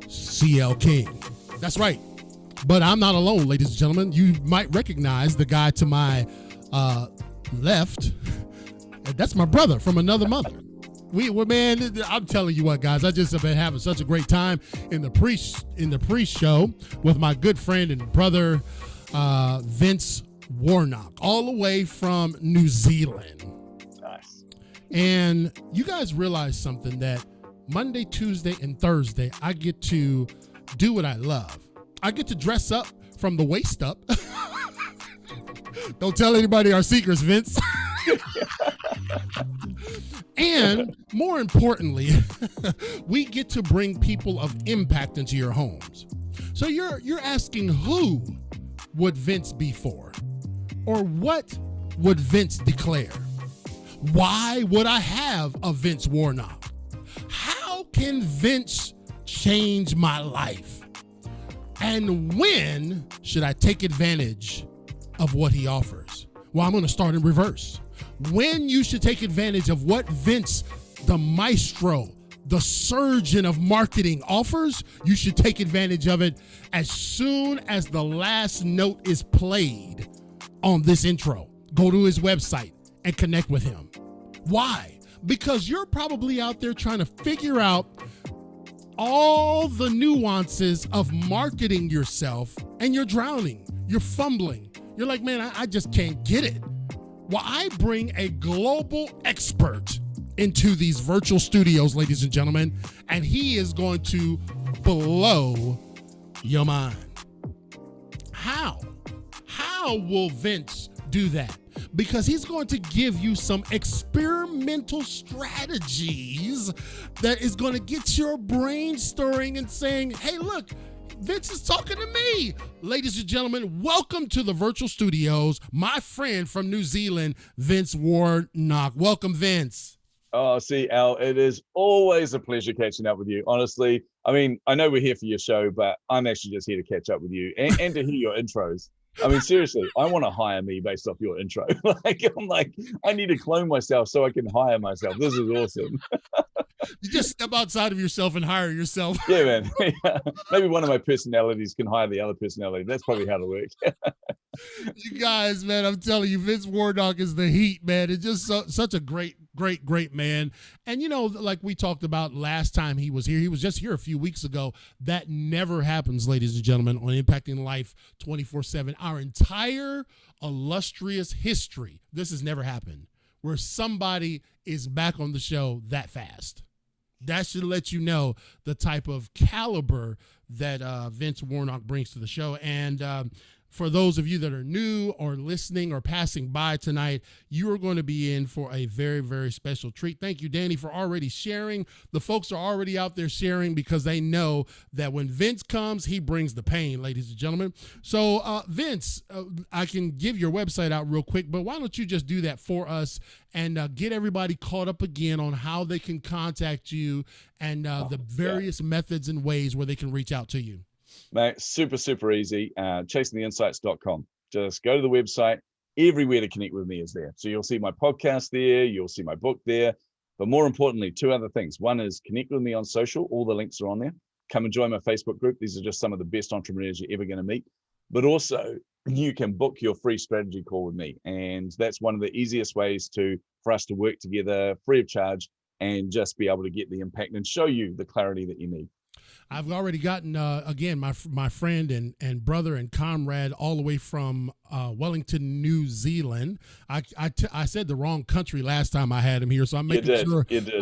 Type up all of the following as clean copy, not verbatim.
CL King. That's right. But I'm not alone, ladies and gentlemen. You might recognize the guy to my left. That's my brother from another mother. Man, I'm telling you what, guys, I just have been having such a great time in the pre-show with my good friend and brother, Vince Warnock, all the way from New Zealand. Nice. And you guys realize something, that Monday, Tuesday, and Thursday, I get to do what I love. I get to dress up from the waist up. Don't tell anybody our secrets, Vince. And more importantly, we get to bring people of impact into your homes. So you're asking, who would Vince be for? Or what would Vince declare? Why would I have a Vince Warnock? How can Vince change my life? And when should I take advantage of what he offers? Well, I'm going to start in reverse. When you should take advantage of what Vince, the maestro, the surgeon of marketing, offers, you should take advantage of it as soon as the last note is played on this intro. Go to his website and connect with him. Why? Because you're probably out there trying to figure out all the nuances of marketing yourself, and you're drowning, you're fumbling. You're like, man, I just can't get it. Well, I bring a global expert into these virtual studios, ladies and gentlemen, and he is going to blow your mind. How? How will Vince do that? Because he's going to give you some experimental strategies that is going to get your brain stirring and saying, hey, look, Vince is talking to me. Ladies and gentlemen, welcome to the virtual studios, my friend from New Zealand, Vince Warnock. Welcome, Vince. Oh, see, Al, it is always a pleasure catching up with you. Honestly, I mean, I know we're here for your show, but I'm actually just here to catch up with you and to hear your intros. I mean, seriously, I want to hire me based off your intro. I'm like, I need to clone myself so I can hire myself. This is awesome. You just step outside of yourself and hire yourself. Yeah, man. Yeah. Maybe one of my personalities can hire the other personality. That's probably how it works. You guys, man, I'm telling you, Vince Warnock is the heat, man. It's just such a great man. And, you know, like we talked about last time he was just here a few weeks ago. That never happens, ladies and gentlemen, on Impacting Life 24/7. Our entire illustrious history, this has never happened, where somebody is back on the show that fast. That should let you know the type of caliber that Vince Warnock brings to the show. And for those of you that are new or listening or passing by tonight, you are going to be in for a very, very special treat. Thank you, Danny, for already sharing. The folks are already out there sharing because they know that when Vince comes, he brings the pain, ladies and gentlemen. So, Vince, I can give your website out real quick, but why don't you just do that for us and get everybody caught up again on how they can contact you and the various methods and ways where they can reach out to you. Mate, super easy. Chasingtheinsights.com. Just go to the website. Everywhere to connect with me is there. So you'll see my podcast there. You'll see my book there. But more importantly, two other things. One is connect with me on social. All the links are on there. Come and join my Facebook group. These are just some of the best entrepreneurs you're ever going to meet. But also, you can book your free strategy call with me. And that's one of the easiest ways for us to work together free of charge and just be able to get the impact and show you the clarity that you need. I've already gotten, again, my friend and brother and comrade all the way from Wellington, New Zealand. I said the wrong country last time I had him here, so I'm making sure. You did.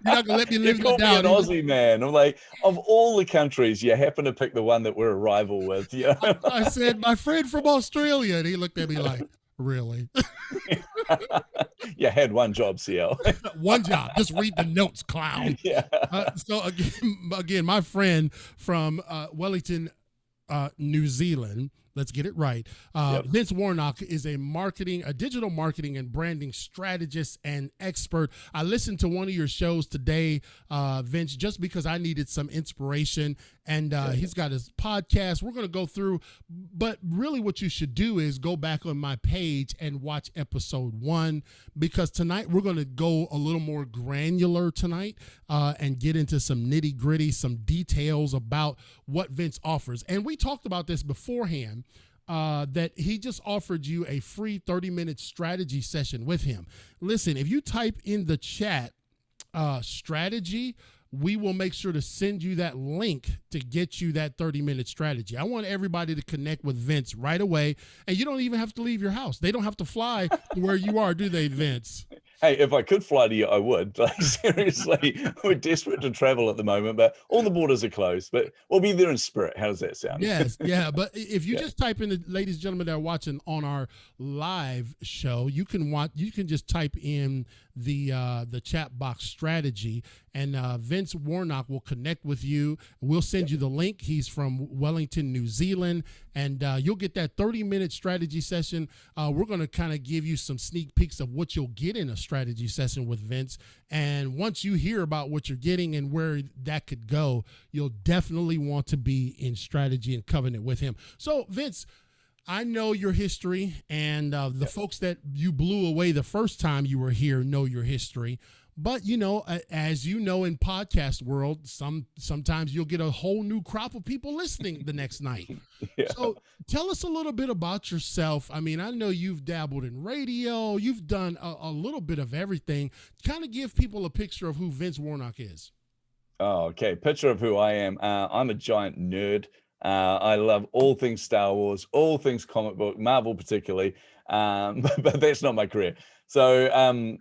You're not going to let me live that down. You called me an Aussie, man. I'm like, of all the countries, you happen to pick the one that we're a rival with. Yeah. I said, my friend from Australia, and he looked at me like, really? You had one job, CL. One job. Just read the notes, clown. Yeah. So again, my friend from Wellington, New Zealand, Let's get it right. Yep. Vince Warnock is a digital marketing and branding strategist and expert. I listened to one of your shows today, Vince, just because I needed some inspiration. And he's got his podcast. We're going to go through, but really what you should do is go back on my page and watch episode 1, because tonight we're going to go a little more granular tonight and get into some nitty gritty, some details about what Vince offers. And we talked about this beforehand. That he just offered you a free 30-minute strategy session with him. Listen, if you type in the chat strategy, we will make sure to send you that link to get you that 30-minute strategy. I want everybody to connect with Vince right away, and you don't even have to leave your house. They don't have to fly to where you are, do they, Vince? Hey, if I could fly to you, I would. Like, seriously, we're desperate to travel at the moment, but all the borders are closed. But we'll be there in spirit. How does that sound? Yes, yeah. But if you just type in, the ladies and gentlemen that are watching on our live show, you can just type in the chat box strategy, and Vince Warnock will connect with you. We'll send you the link. He's from Wellington, New Zealand, and you'll get that 30-minute strategy session. We're going to kind of give you some sneak peeks of what you'll get in a strategy session with Vince. And once you hear about what you're getting and where that could go, you'll definitely want to be in strategy and covenant with him. So, Vince, I know your history, and the folks that you blew away the first time you were here know your history. But, you know, as you know, in podcast world, sometimes you'll get a whole new crop of people listening the next night. Yeah. So tell us a little bit about yourself. I mean, I know you've dabbled in radio. You've done a little bit of everything. Kind of give people a picture of who Vince Warnock is. Oh, okay. Picture of who I am. I'm a giant nerd. I love all things Star Wars, all things comic book, Marvel particularly, but that's not my career. So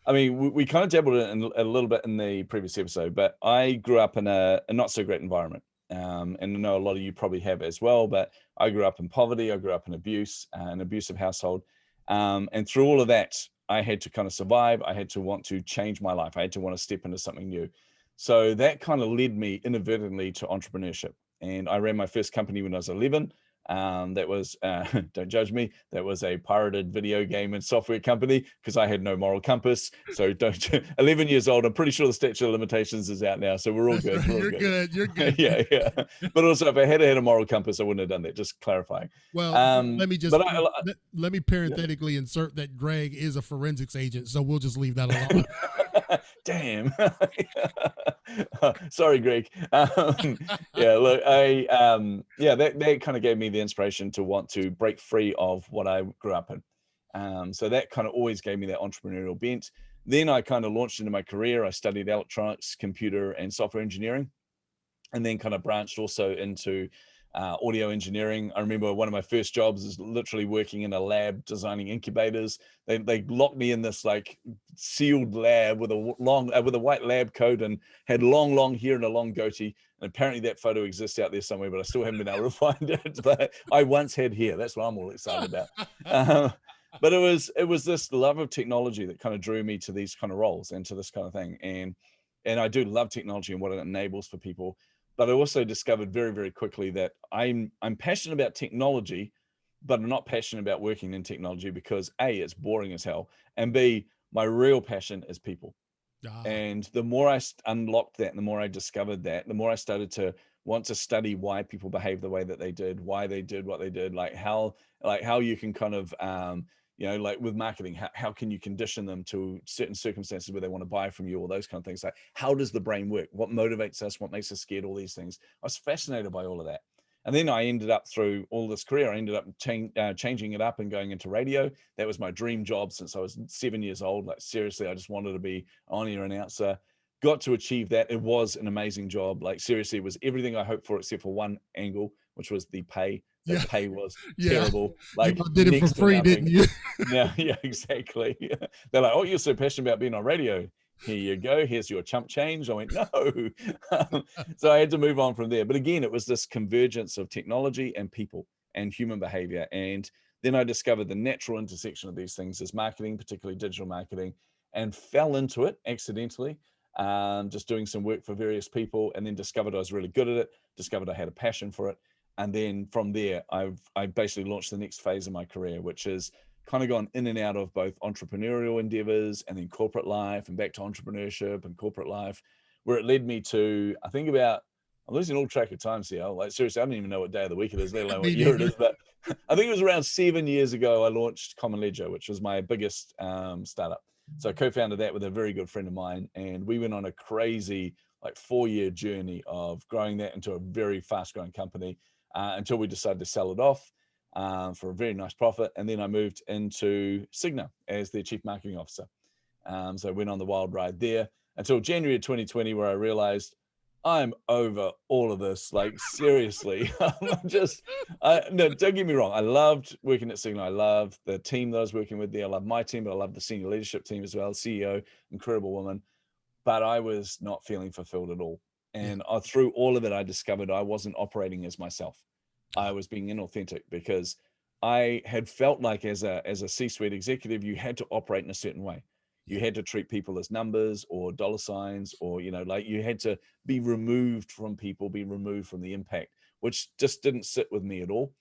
I mean, we kind of dabbled in a little bit in the previous episode, but I grew up in a not so great environment. And I know a lot of you probably have as well, but I grew up in poverty. I grew up in abuse, an abusive household. And through all of that, I had to kind of survive. I had to want to change my life. I had to want to step into something new. So that kind of led me inadvertently to entrepreneurship. And I ran my first company when I was 11. That was, don't judge me, that was a pirated video game and software company because I had no moral compass. So 11 years old, I'm pretty sure the statute of limitations is out now. So we're all good. You're good. You're good. Yeah. But also, if I had a moral compass, I wouldn't have done that. Just clarifying. Well, let me parenthetically insert that Greg is a forensics agent. So we'll just leave that alone. Damn. Sorry, Greg. Look, that kind of gave me the inspiration to want to break free of what I grew up in. So that kind of always gave me that entrepreneurial bent. Then I kind of launched into my career. I studied electronics, computer, and software engineering, and then kind of branched also into audio engineering. I remember one of my first jobs is literally working in a lab designing incubators. They locked me in this like sealed lab with a white lab coat and had long hair and a long goatee. And apparently that photo exists out there somewhere, but I still haven't been able to find it. But I once had hair. That's what I'm all excited about. But it was this love of technology that kind of drew me to these kind of roles and to this kind of thing. And I do love technology and what it enables for people. But I also discovered very, very quickly that I'm passionate about technology, but I'm not passionate about working in technology because A, it's boring as hell, and B, my real passion is people. And the more I unlocked that, and the more I discovered that, the more I started to want to study why people behave the way that they did, why they did what they did, like how you can kind of like with marketing, how can you condition them to certain circumstances where they want to buy from you, all those kind of things. Like, how does the brain work? What motivates us? What makes us scared? All these things. I was fascinated by all of that. And then I ended up through all this career, I ended up changing it up and going into radio. That was my dream job since I was 7 years old. Like, seriously, I just wanted to be on-air announcer. Got to achieve that. It was an amazing job. Like, seriously, it was everything I hoped for except for one angle, which was the pay. The pay was terrible. Like, you did it for free, didn't you? Yeah, exactly. They're like, oh, you're so passionate about being on radio. Here you go. Here's your chump change. I went, no. So I had to move on from there. But again, it was this convergence of technology and people and human behavior. And then I discovered the natural intersection of these things is marketing, particularly digital marketing, and fell into it accidentally, just doing some work for various people, and then discovered I was really good at it, discovered I had a passion for it. And then from there, I basically launched the next phase of my career, which is kind of gone in and out of both entrepreneurial endeavors and then corporate life and back to entrepreneurship and corporate life, where it led me to, I think about, I'm losing all track of time, CL. Like seriously, I don't even know what day of the week it is, let alone what Me year it neither. is. But I think it was around 7 years ago, I launched Common Ledger, which was my biggest startup. So I co-founded that with a very good friend of mine. And we went on a crazy like 4-year journey of growing that into a very fast growing company until we decided to sell it off for a very nice profit. And then I moved into Cigna as their chief marketing officer. So I went on the wild ride there until January of 2020, where I realized I'm over all of this. Like seriously, no, don't get me wrong. I loved working at Cigna. I loved the team that I was working with there. I loved my team, but I loved the senior leadership team as well. CEO, incredible woman, but I was not feeling fulfilled at all. Yeah. And through all of it, I discovered I wasn't operating as myself. I was being inauthentic because I had felt like as a C-suite executive, you had to operate in a certain way. You had to treat people as numbers or dollar signs, or, like you had to be removed from people, be removed from the impact, which just didn't sit with me at all.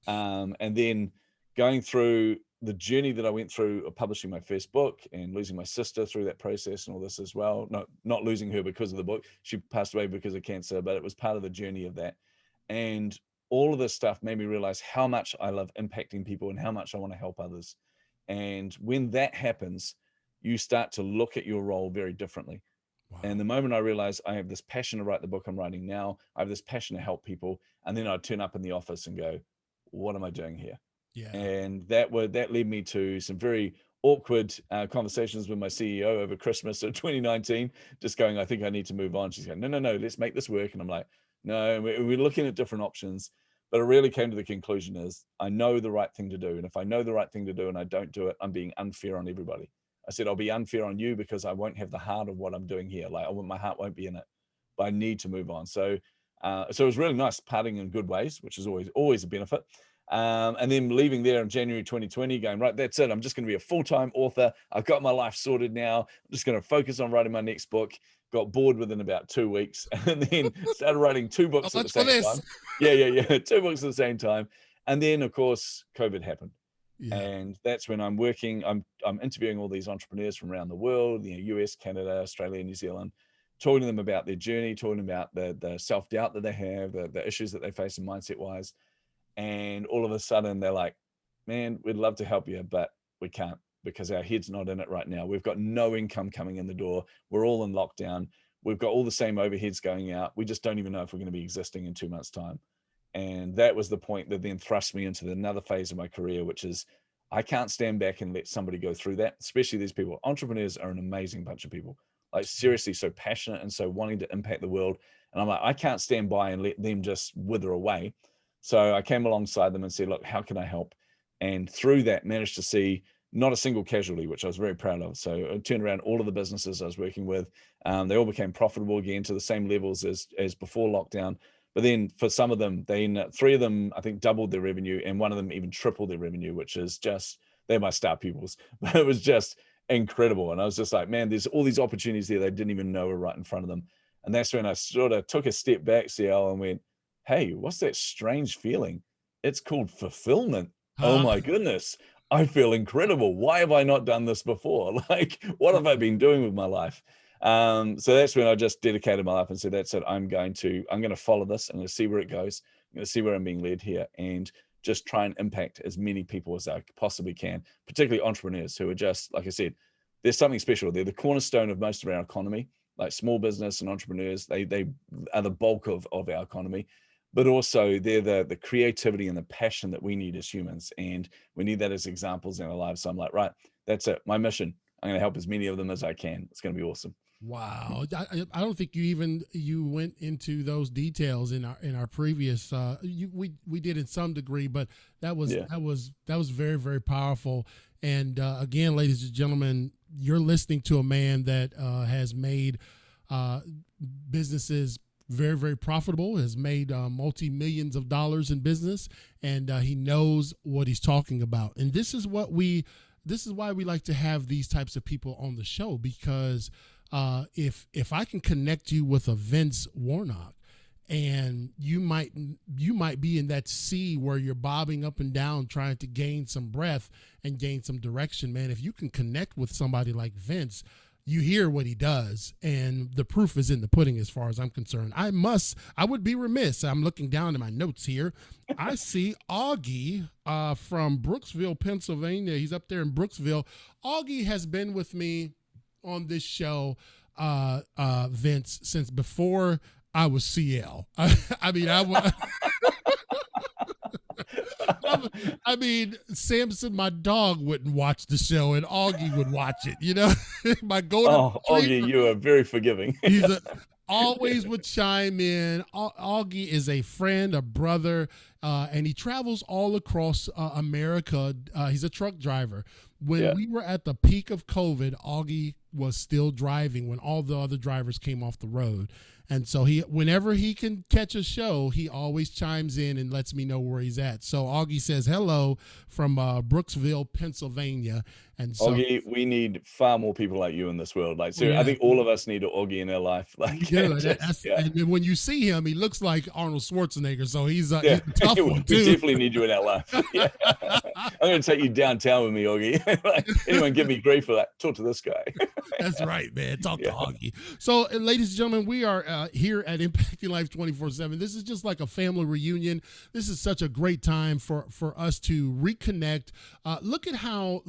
And then going through the journey that I went through of publishing my first book and losing my sister through that process and all this as well. Not losing her because of the book. She passed away because of cancer, but it was part of the journey of that. And all of this stuff made me realize how much I love impacting people and how much I want to help others. And when that happens, you start to look at your role very differently. Wow. And the moment I realized I have this passion to write the book I'm writing now, I have this passion to help people, and then I'd turn up in the office and go, what am I doing here? Yeah. And that led me to some very awkward conversations with my CEO over Christmas of 2019, just going, I think I need to move on. She's going, no, let's make this work. And I'm like, no, we're looking at different options. But I really came to the conclusion is I know the right thing to do. And if I know the right thing to do and I don't do it, I'm being unfair on everybody. I said, I'll be unfair on you because I won't have the heart of what I'm doing here. Like my heart won't be in it, but I need to move on. So it was really nice parting in good ways, which is always a benefit. And then leaving there in January 2020, going, right, that's it. I'm just going to be a full-time author. I've got my life sorted now. I'm just going to focus on writing my next book. Got bored within about 2 weeks and then started writing 2 books at the same time. Yeah. 2 books at the same time. And then, of course, COVID happened. Yeah. And that's when I'm interviewing all these entrepreneurs from around the world, US, Canada, Australia, New Zealand, talking to them about their journey, talking about the self-doubt that they have, the issues that they face in mindset-wise. And all of a sudden they're like, man, we'd love to help you, but we can't because our head's not in it right now. We've got no income coming in the door. We're all in lockdown. We've got all the same overheads going out. We just don't even know if we're going to be existing in 2 months' time. And that was the point that then thrust me into another phase of my career, which is I can't stand back and let somebody go through that, especially these people. Entrepreneurs are an amazing bunch of people, like seriously so passionate and so wanting to impact the world. And I'm like, I can't stand by and let them just wither away. So I came alongside them and said, look, how can I help? And through that managed to see not a single casualty, which I was very proud of. So I turned around all of the businesses I was working with. They all became profitable again to the same levels as before lockdown. But then for some of them, 3 of them, I think, doubled their revenue, and one of them even tripled their revenue, which is just, they're my star pupils. But it was just incredible. And I was just like, man, there's all these opportunities there they didn't even know were right in front of them. And that's when I sort of took a step back, CL, and went, hey, what's that strange feeling? It's called fulfillment. Oh my goodness. I feel incredible. Why have I not done this before? Like, what have I been doing with my life? So that's when I just dedicated my life and said, that's it. I'm going to follow this. I'm going to see where it goes. I'm going to see where I'm being led here and just try and impact as many people as I possibly can, particularly entrepreneurs who are just, like I said, there's something special. They're the cornerstone of most of our economy, like small business and entrepreneurs. They are the bulk of our economy, but also they're the creativity and the passion that we need as humans. And we need that as examples in our lives. So I'm like, right, that's it. My mission. I'm going to help as many of them as I can. It's going to be awesome. Wow. I don't think you went into those details in our previous, we did in some degree, but that was very, very powerful. And again, ladies and gentlemen, you're listening to a man that has made businesses very, very profitable, has made multi-millions of dollars in business, and he knows what he's talking about. And this is why we like to have these types of people on the show, because if I can connect you with a Vince Warnock, and you might be in that sea where you're bobbing up and down trying to gain some breath and gain some direction, man. If you can connect with somebody like Vince, you hear what he does, and the proof is in the pudding as far as I'm concerned. I would be remiss. I'm looking down at my notes here. I see Augie from Brooksville, Pennsylvania. He's up there in Brooksville. Augie has been with me on this show, Vince, since before I was CL. I mean, Samson, my dog, wouldn't watch the show, and Augie would watch it. You know, my golden. Oh, Augie, you are very forgiving. Always would chime in. Augie is a friend, a brother, and he travels all across America. He's a truck driver. When we were at the peak of COVID, Augie was still driving when all the other drivers came off the road. And so whenever he can catch a show, he always chimes in and lets me know where he's at. So Augie says hello from Brooksville, Pennsylvania. And so, Augie, we need far more people like you in this world. Like, so I think all of us need an Augie in our life. Like, and when you see him, he looks like Arnold Schwarzenegger. So he's a tough one too. We definitely need you in our life. Yeah. I'm going to take you downtown with me, Augie. Like, anyone give me grief for that? Talk to this guy. That's right, man. Talk to Augie. So, ladies and gentlemen, we are here at Impacting Life 24/7. This is just like a family reunion. This is such a great time for us to reconnect. Look at how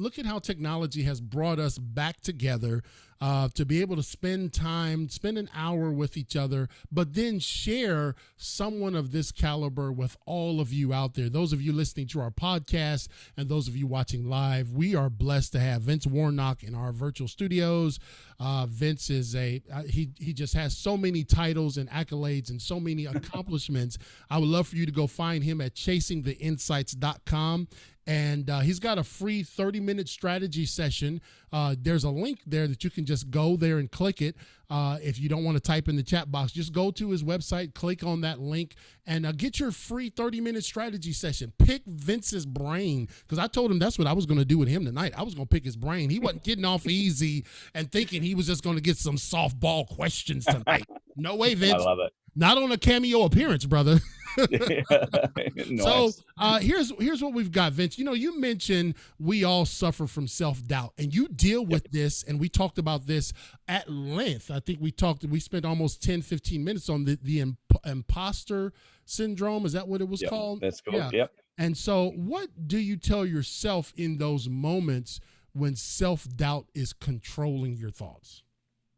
technology has brought us back together, to be able to spend an hour with each other, but then share someone of this caliber with all of you out there. Those of you listening to our podcast and those of you watching live, we are blessed to have Vince Warnock in our virtual studios. Vince is he just has so many titles and accolades and so many accomplishments. I would love for you to go find him at chasingtheinsights.com. And he's got a free 30-minute strategy session. There's a link there that you can just go there and click it. If you don't want to type in the chat box, just go to his website, click on that link, and get your free 30-minute strategy session. Pick Vince's brain, because I told him that's what I was going to do with him tonight. I was going to pick his brain. He wasn't getting off easy and thinking he was just going to get some softball questions tonight. No way, Vince. I love it. Not on a cameo appearance, brother. Nice. So here's what we've got, Vince. You know, you mentioned we all suffer from self-doubt, and you deal with this, and we talked about this at length. I think we spent almost 10, 15 minutes on the imposter syndrome. Is that what it was called? That's cool. Yep. And so what do you tell yourself in those moments when self-doubt is controlling your thoughts?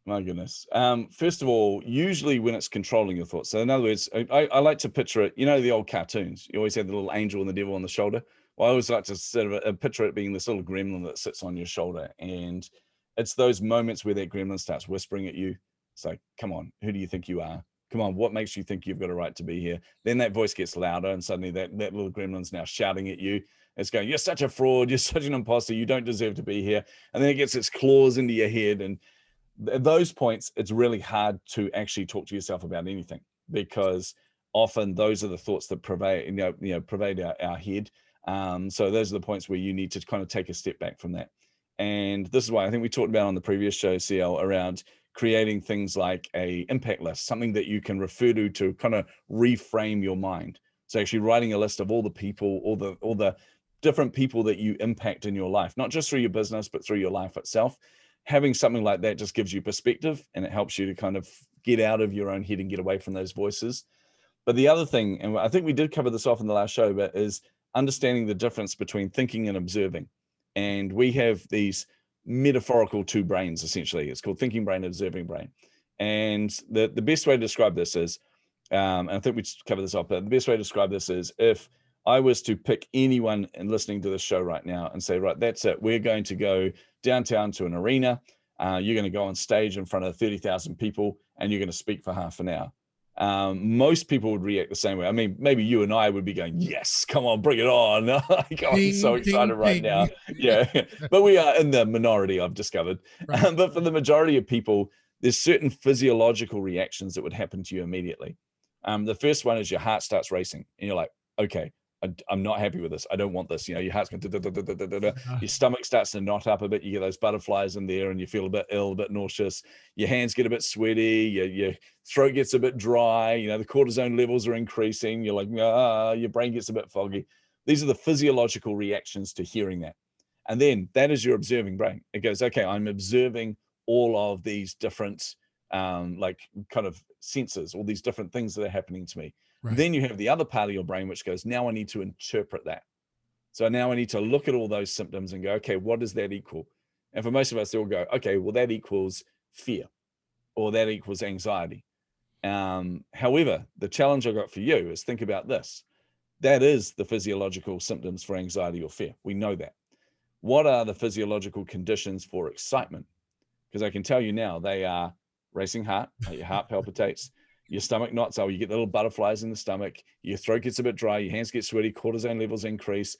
My goodness. First of all, usually when it's controlling your thoughts. So in other words, I like to picture it, you know, the old cartoons, you always have the little angel and the devil on the shoulder. Well, I always like to sort of picture it being this little gremlin that sits on your shoulder. And it's those moments where that gremlin starts whispering at you. It's like, come on, who do you think you are? Come on, what makes you think you've got a right to be here? Then that voice gets louder, and suddenly that little gremlin's now shouting at you. It's going, you're such a fraud. You're such an imposter. You don't deserve to be here. And then it gets its claws into your head. And at those points, it's really hard to actually talk to yourself about anything, because often those are the thoughts that pervade our head. So those are the points where you need to kind of take a step back from that. And this is why I think we talked about on the previous show, CL, around creating things like a impact list, something that you can refer to kind of reframe your mind. So actually writing a list of all the people, all the different people that you impact in your life, not just through your business, but through your life itself. Having something like that just gives you perspective, and it helps you to kind of get out of your own head and get away from those voices. But the other thing, and I think we did cover this off in the last show, but is understanding the difference between thinking and observing. And we have these metaphorical two brains, essentially. It's called thinking brain and observing brain. And the best way to describe this is, and I think we covered this off, but the best way to describe this is, if I was to pick anyone and listening to this show right now and say, right, that's it. We're going to go downtown to an arena. You're going to go on stage in front of 30,000 people, and you're going to speak for half an hour. Most people would react the same way. I mean, maybe you and I would be going, yes, come on, bring it on. I'm so excited right now. Yeah, but we are in the minority, I've discovered. Right. But for the majority of people, there's certain physiological reactions that would happen to you immediately. The first one is your heart starts racing, and you're like, okay, I'm not happy with this. I don't want this. You know, your heart's going, Uh, your stomach starts to knot up a bit. You get those butterflies in there and you feel a bit ill, a bit nauseous. Your hands get a bit sweaty. Your throat gets a bit dry. You know, the cortisone levels are increasing. You're like, your brain gets a bit foggy. These are the physiological reactions to hearing that. And then that is your observing brain. It goes, okay, I'm observing all of these different like kind of senses, all these different things that are happening to me. right. Then you have the other part of your brain which goes, now I need to interpret that. So now I need to look at all those symptoms and go, okay, what does that equal? And for most of us, they'll go, okay, well, that equals fear or that equals anxiety. However, the challenge I got for you is think about this. That is the physiological symptoms for anxiety or fear. We know that. What are the physiological conditions for excitement? Because I can tell you now, they are racing heart, your heart palpitates, your stomach knots up, you get little butterflies in the stomach, your throat gets a bit dry, your hands get sweaty, cortisone levels increase.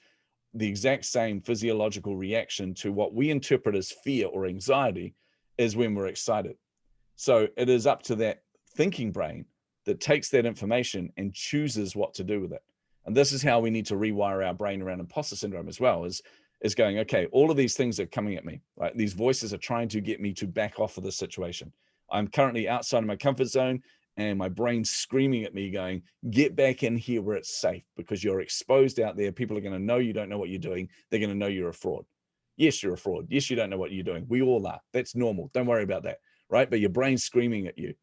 The exact same physiological reaction to what we interpret as fear or anxiety is when we're excited. So it is up to that thinking brain that takes that information and chooses what to do with it. And this is how we need to rewire our brain around imposter syndrome as well, is going, okay, all of these things are coming at me, right? These voices are trying to get me to back off of this situation. I'm currently outside of my comfort zone and my brain's screaming at me going, get back in here where it's safe because you're exposed out there. People are going to know you don't know what you're doing. They're going to know you're a fraud. Yes, you're a fraud. Yes, you don't know what you're doing. We all are. That's normal. Don't worry about that, right? But your brain's screaming at you.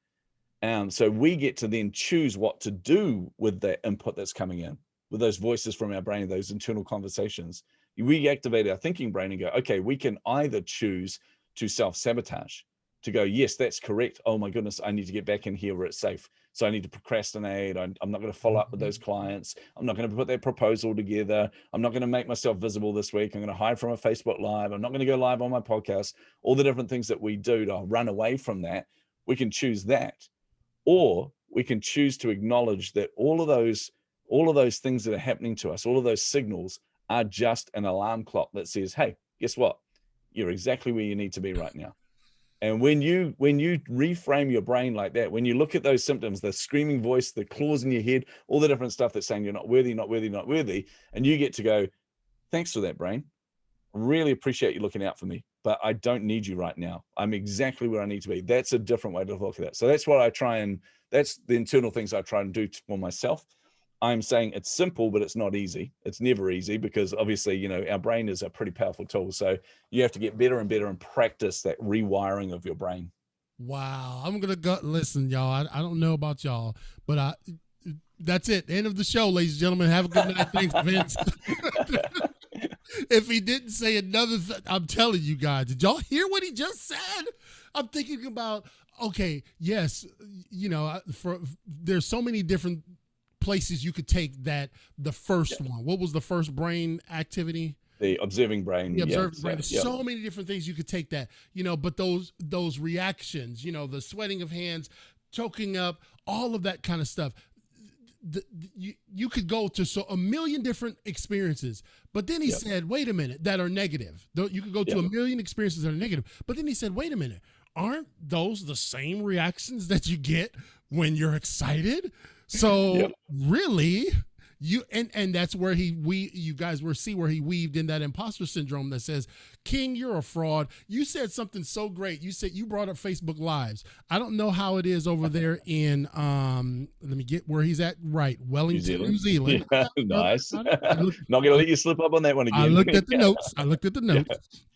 So we get to then choose what to do with the input that's coming in, with those voices from our brain, those internal conversations. We activate our thinking brain and go, okay, we can either choose to self-sabotage, to go, yes, that's correct. Oh my goodness, I need to get back in here where it's safe. So I need to procrastinate. I'm not going to follow up with those clients. I'm not going to put that proposal together. I'm not going to make myself visible this week. I'm going to hide from a Facebook Live. I'm not going to go live on my podcast. All the different things that we do to run away from that, we can choose that. Or we can choose to acknowledge that all of those things that are happening to us, all of those signals are just an alarm clock that says, hey, guess what? You're exactly where you need to be right now. And when you reframe your brain like that, when you look at those symptoms, the screaming voice, the claws in your head, all the different stuff that's saying you're not worthy, not worthy, not worthy, and you get to go, thanks for that, brain. Really appreciate you looking out for me, but I don't need you right now. I'm exactly where I need to be. That's a different way to look at that. So that's what that's the internal things I try and do for myself. I'm saying it's simple, but it's not easy. It's never easy because obviously, our brain is a pretty powerful tool. So you have to get better and better and practice that rewiring of your brain. Wow. I'm going to go. Listen, y'all, I don't know about y'all, but that's it. End of the show, ladies and gentlemen. Have a good night. Thanks, Vince. If he didn't say another I'm telling you guys, did y'all hear what he just said? I'm thinking about, okay, yes, there's so many different places you could take that. The first one, what was the first brain activity? The observing brain. The observing brain. There's so many different things you could take that, but those reactions, the sweating of hands, choking up, all of that kind of stuff. You could go to a million different experiences, but then he said, wait a minute, that are negative. You could go to a million experiences that are negative, but then he said, wait a minute, aren't those the same reactions that you get when you're excited? So really, and that's where you guys will see where he weaved in that imposter syndrome that says, King, you're a fraud. You said something so great. You brought up Facebook Lives. I don't know how it is over there in let me get where he's at. Right, Wellington, New Zealand. Yeah, nice. Not gonna let you slip up on that one again. I looked at the notes.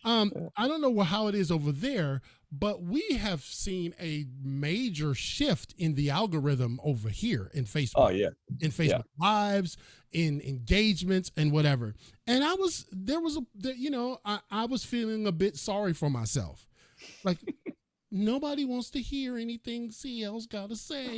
I don't know how it is over there, but we have seen a major shift in the algorithm over here in Facebook. Oh yeah. In Facebook Lives, in engagements and whatever. And I was feeling a bit sorry for myself. Like nobody wants to hear anything CL's got to say.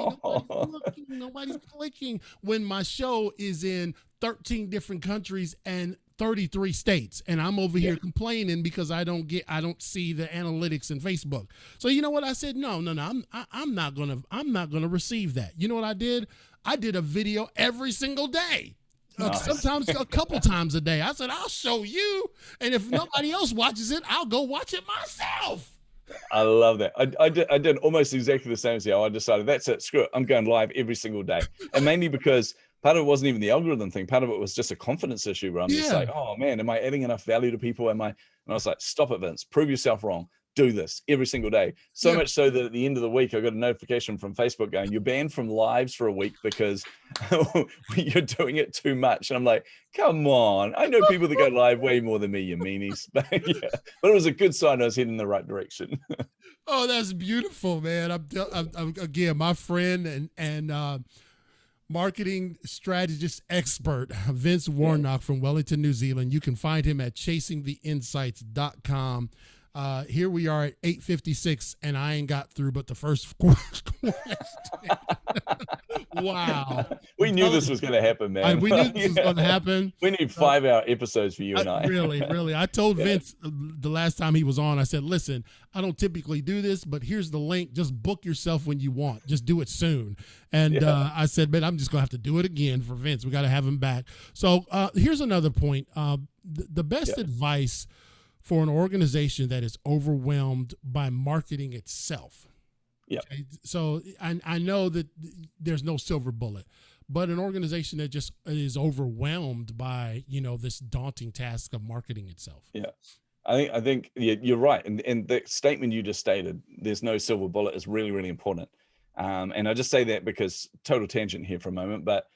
Nobody's clicking when my show is in 13 different countries and 33 states, and I'm over here complaining because I don't see the analytics in Facebook. So you know what I said? No, I'm not gonna receive that. You know what I did? I did a video every single day. Nice. Sometimes a couple times a day. I said, I'll show you, and if nobody else watches it, I'll go watch it myself. I love that. I did almost exactly the same as you. I decided that's it. Screw it. I'm going live every single day, and mainly because part of it wasn't even the algorithm thing. Part of it was just a confidence issue where I'm just Yeah. like, oh man, am I adding enough value to people? And I was like, stop it, Vince, prove yourself wrong. Do this every single day. So Yeah. much so that at the end of the week, I got a notification from Facebook going, you're banned from lives for a week because you're doing it too much. And I'm like, come on. I know people that go live way more than me, you meanies. But yeah, but it was a good sign I was heading in the right direction. Oh, that's beautiful, man. I'm again, my friend and marketing strategist expert, Vince Warnock from Wellington, New Zealand. You can find him at chasingtheinsights.com. Here we are at 8:56, and I ain't got through but the first question. Wow. We knew this was going to happen, man. We knew this was going to happen. We need 5-hour episodes for you and I. Really. I told Vince the last time he was on, I said, listen, I don't typically do this, but here's the link. Just book yourself when you want. Just do it soon. And I said, man, I'm just going to have to do it again for Vince. We got to have him back. So here's another point. The best advice for an organization that is overwhelmed by marketing itself. Yeah. Okay? So I know that there's no silver bullet, but an organization that just is overwhelmed by, this daunting task of marketing itself. Yeah. I think you're right. And the statement you just stated, there's no silver bullet, is really, really important. And I just say that because total tangent here for a moment, but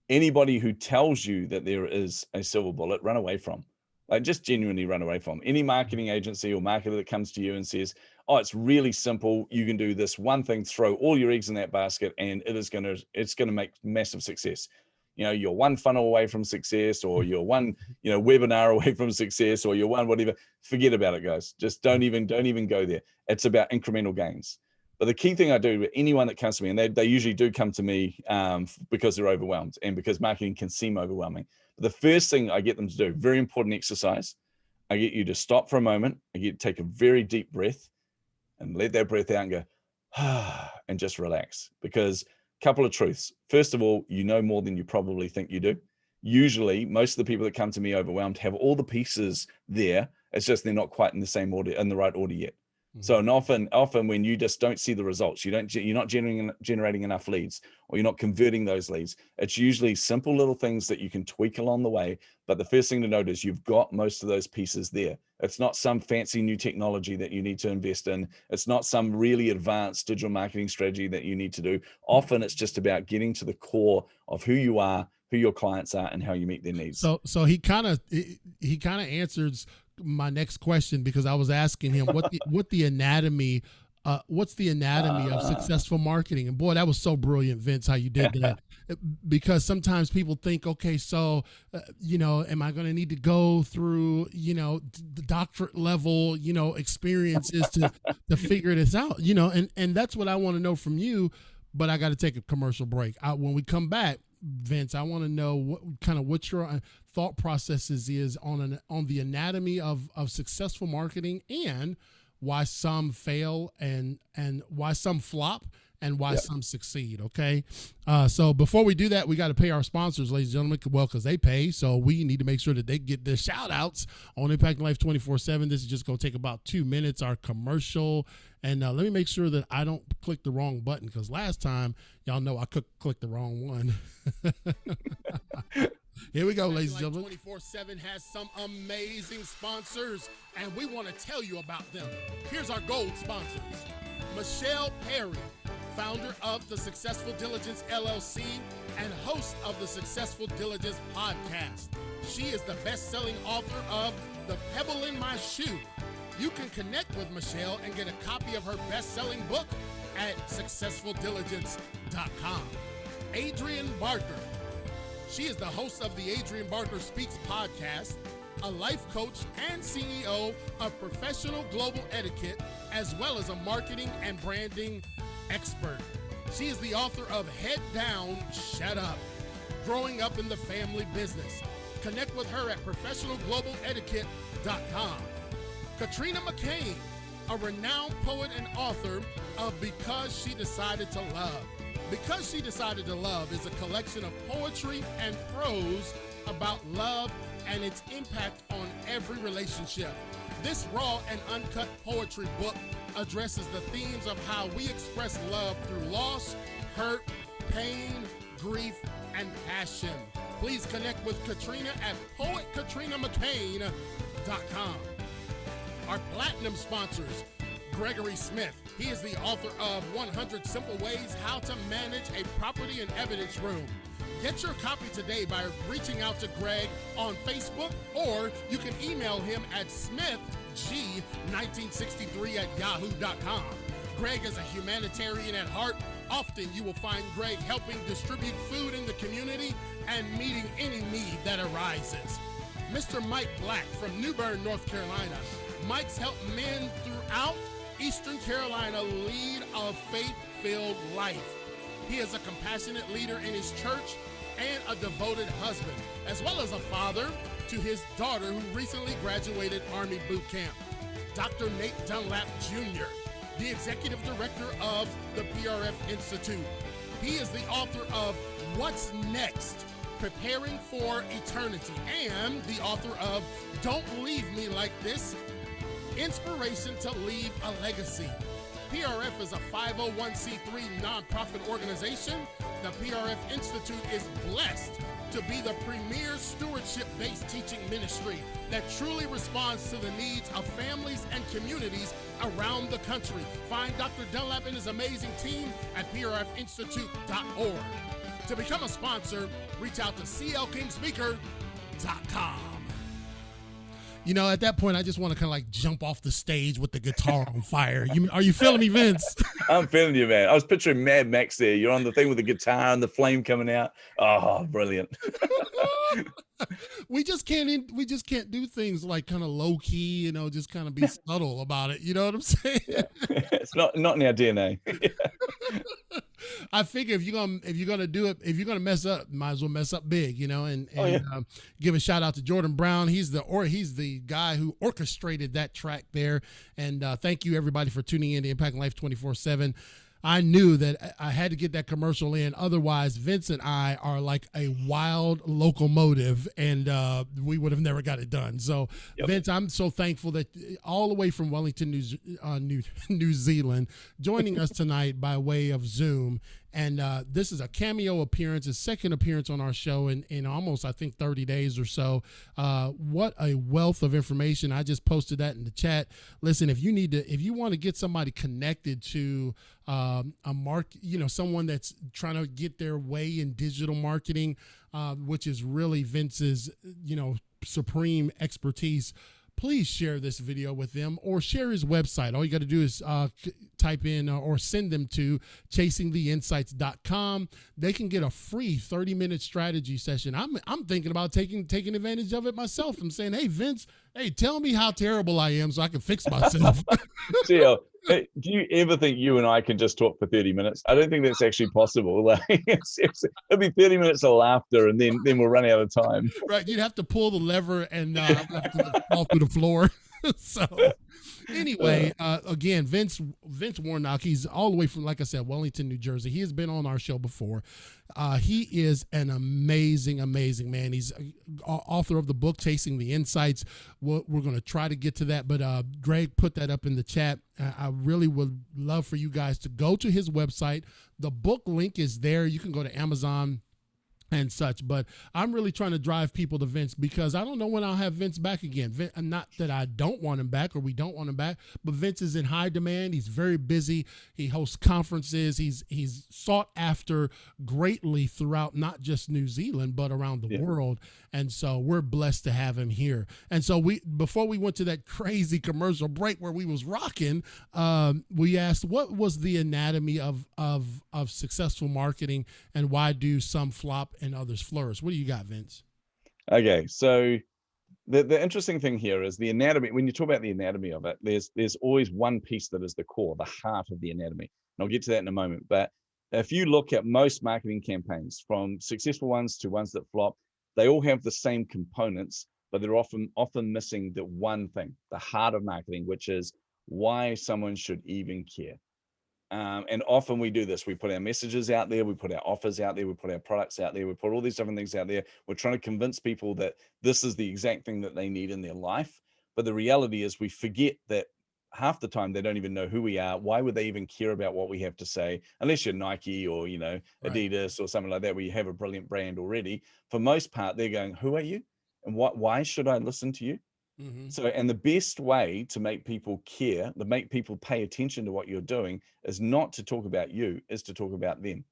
anybody who tells you that there is a silver bullet, run away from. Like, just genuinely run away from. Any marketing agency or marketer that comes to you and says, oh, it's really simple, you can do this one thing, throw all your eggs in that basket, and it's going to make massive success. You're one funnel away from success, or you're one, webinar away from success, or you're one whatever. Forget about it, guys. Just don't even go there. It's about incremental gains. But the key thing I do with anyone that comes to me, and they usually do come to me because they're overwhelmed and because marketing can seem overwhelming. But the first thing I get them to do, very important exercise, I get you to stop for a moment. I get you to take a very deep breath and let that breath out and go, and just relax. Because a couple of truths. First of all, you know more than you probably think you do. Usually, most of the people that come to me overwhelmed have all the pieces there. It's just they're not quite in the same order, in the right order yet. So, and often when you just don't see the results, you're not generating enough leads, or you're not converting those leads. It's usually simple little things that you can tweak along the way. But the first thing to note is you've got most of those pieces there. It's not some fancy new technology that you need to invest in. It's not some really advanced digital marketing strategy that you need to do. Often it's just about getting to the core of who you are, who your clients are, and how you meet their needs. So he kind of answers my next question, because I was asking him what's the anatomy of successful marketing. And boy, that was so brilliant, Vince, how you did that. Because sometimes people think, okay, so am I going to need to go through the doctorate level experiences to figure this out, and that's what I want to know from you. But I got to take a commercial break. When we come back, Vince, I want to know what your thought processes is on the anatomy of successful marketing, and why some fail and why some flop and why some succeed. Okay. So before we do that, we got to pay our sponsors, ladies and gentlemen, because they pay. So we need to make sure that they get their shout outs on Impacting Life 24/7. This is just going to take about 2 minutes, our commercial. And let me make sure that I don't click the wrong button, because last time, y'all know I clicked the wrong one. Here we go, ladies and gentlemen. 24/7 has some amazing sponsors, and we want to tell you about them. Here's our gold sponsors. Michelle Perry, founder of the Successful Diligence LLC and host of the Successful Diligence podcast. She is the best-selling author of The Pebble in My Shoe. You can connect with Michelle and get a copy of her best-selling book at successfuldiligence.com. Adrienne Barker. She is the host of the Adrienne Barker Speaks podcast, a life coach and CEO of Professional Global Etiquette, as well as a marketing and branding expert. She is the author of Head Down, Shut Up, Growing Up in the Family Business. Connect with her at professionalglobaletiquette.com. Katrina McCain, a renowned poet and author of Because She Decided to Love. Because She Decided to Love is a collection of poetry and prose about love and its impact on every relationship. This raw and uncut poetry book addresses the themes of how we express love through loss, hurt, pain, grief, and passion. Please connect with Katrina at poetkatrinamccain.com. Our platinum sponsors, Gregory Smith. He is the author of 100 Simple Ways How to Manage a Property and Evidence Room. Get your copy today by reaching out to Greg on Facebook, or you can email him at smithg1963@yahoo.com. Greg is a humanitarian at heart. Often you will find Greg helping distribute food in the community and meeting any need that arises. Mr. Mike Black from New Bern, North Carolina. Mike's helped men throughout Eastern Carolina lead a faith-filled life. He is a compassionate leader in his church and a devoted husband, as well as a father to his daughter who recently graduated Army boot camp. Dr. Nate Dunlap Jr., the executive director of the PRF Institute. He is the author of What's Next? Preparing for Eternity, and the author of Don't Leave Me Like This, Inspiration to Leave a Legacy. PRF is a 501c3 nonprofit organization. The PRF Institute is blessed to be the premier stewardship-based teaching ministry that truly responds to the needs of families and communities around the country. Find Dr. Dunlap and his amazing team at prfinstitute.org. To become a sponsor, reach out to clkingspeaker.com. You know, at that point, I just want to kind of like jump off the stage with the guitar on fire. Are you feeling me, Vince? I'm feeling you, man. I was picturing Mad Max there. You're on the thing with the guitar and the flame coming out. Oh, brilliant. We just can't do things like kind of low key, you know, just kind of be subtle about it. You know what I'm saying? It's not in our DNA. I figure if you're gonna do it, if you're gonna mess up, might as well mess up big, you know. And give a shout out to Jordan Brown. He's the guy who orchestrated that track there. And thank you everybody for tuning in to Impact Life 24/7. I knew that I had to get that commercial in. Otherwise, Vince and I are like a wild locomotive, and we would have never got it done. So, yep. Vince, I'm so thankful that all the way from Wellington, New Zealand, joining us tonight by way of Zoom. And this is a cameo appearance, his second appearance on our show in almost, I think, 30 days or so. What a wealth of information. I just posted that in the chat. Listen, if you want to get somebody connected to someone that's trying to get their way in digital marketing, which is really Vince's, supreme expertise, please share this video with them or share his website. All you got to do is type in or send them to chasingtheinsights.com. They can get a free 30-minute strategy session. I'm thinking about taking advantage of it myself. I'm saying, hey, Vince, tell me how terrible I am so I can fix myself. Do you ever think you and I can just talk for 30 minutes? I don't think that's actually possible. Like, it'll be 30 minutes of laughter, and then we'll run out of time. Right. You'd have to pull the lever and fall through the floor. So anyway, again, Vince Warnock, he's all the way from, like I said, Wellington, New Jersey. He has been on our show before. He is an amazing, amazing man. He's author of the book, Chasing the Insights. We're going to try to get to that, but Greg put that up in the chat. I really would love for you guys to go to his website. The book link is there. You can go to Amazon and such, but I'm really trying to drive people to Vince because I don't know when I'll have Vince back again. Not that I don't want him back or we don't want him back, but Vince is in high demand. He's very busy. He hosts conferences. He's sought after greatly throughout not just New Zealand, but around the world. And so we're blessed to have him here. And so before we went to that crazy commercial break where we was rocking, we asked, what was the anatomy of successful marketing and why do some flop and others flourish? What do you got, Vince? Okay, so the interesting thing here is the anatomy. When you talk about the anatomy of it, there's always one piece that is the core, the heart of the anatomy. And I'll get to that in a moment. But if you look at most marketing campaigns, from successful ones to ones that flop, they all have the same components, but they're often missing the one thing, the heart of marketing, which is why someone should even care. And often we do this. We put our messages out there, we put our offers out there, we put our products out there, we put all these different things out there. We're trying to convince people that this is the exact thing that they need in their life. But the reality is we forget that half the time they don't even know who we are. Why would they even care about what we have to say? Unless you're Nike or, Right. Adidas or something like that, where you have a brilliant brand already. For most part, they're going, who are you? And why should I listen to you? Mm-hmm. So, and the best way to make people care, to make people pay attention to what you're doing, is not to talk about you, is to talk about them.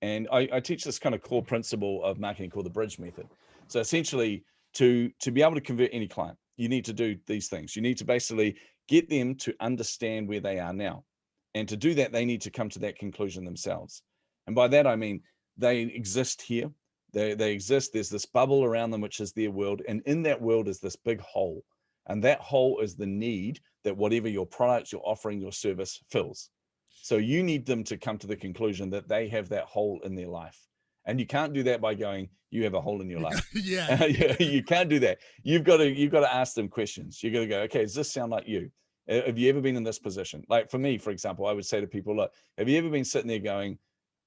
And I teach this kind of core principle of marketing called the bridge method. So essentially, to be able to convert any client, you need to do these things. You need to basically get them to understand where they are now. And to do that, they need to come to that conclusion themselves. And by that, I mean, they exist here. They exist. There's this bubble around them, which is their world. And in that world is this big hole. And that hole is the need that whatever your product, your offering, your service fills. So you need them to come to the conclusion that they have that hole in their life. And you can't do that by going, you have a hole in your life. Yeah. You can't do that. You've got to ask them questions. You've got to go, okay, does this sound like you? Have you ever been in this position? Like for me, for example, I would say to people, look, have you ever been sitting there going,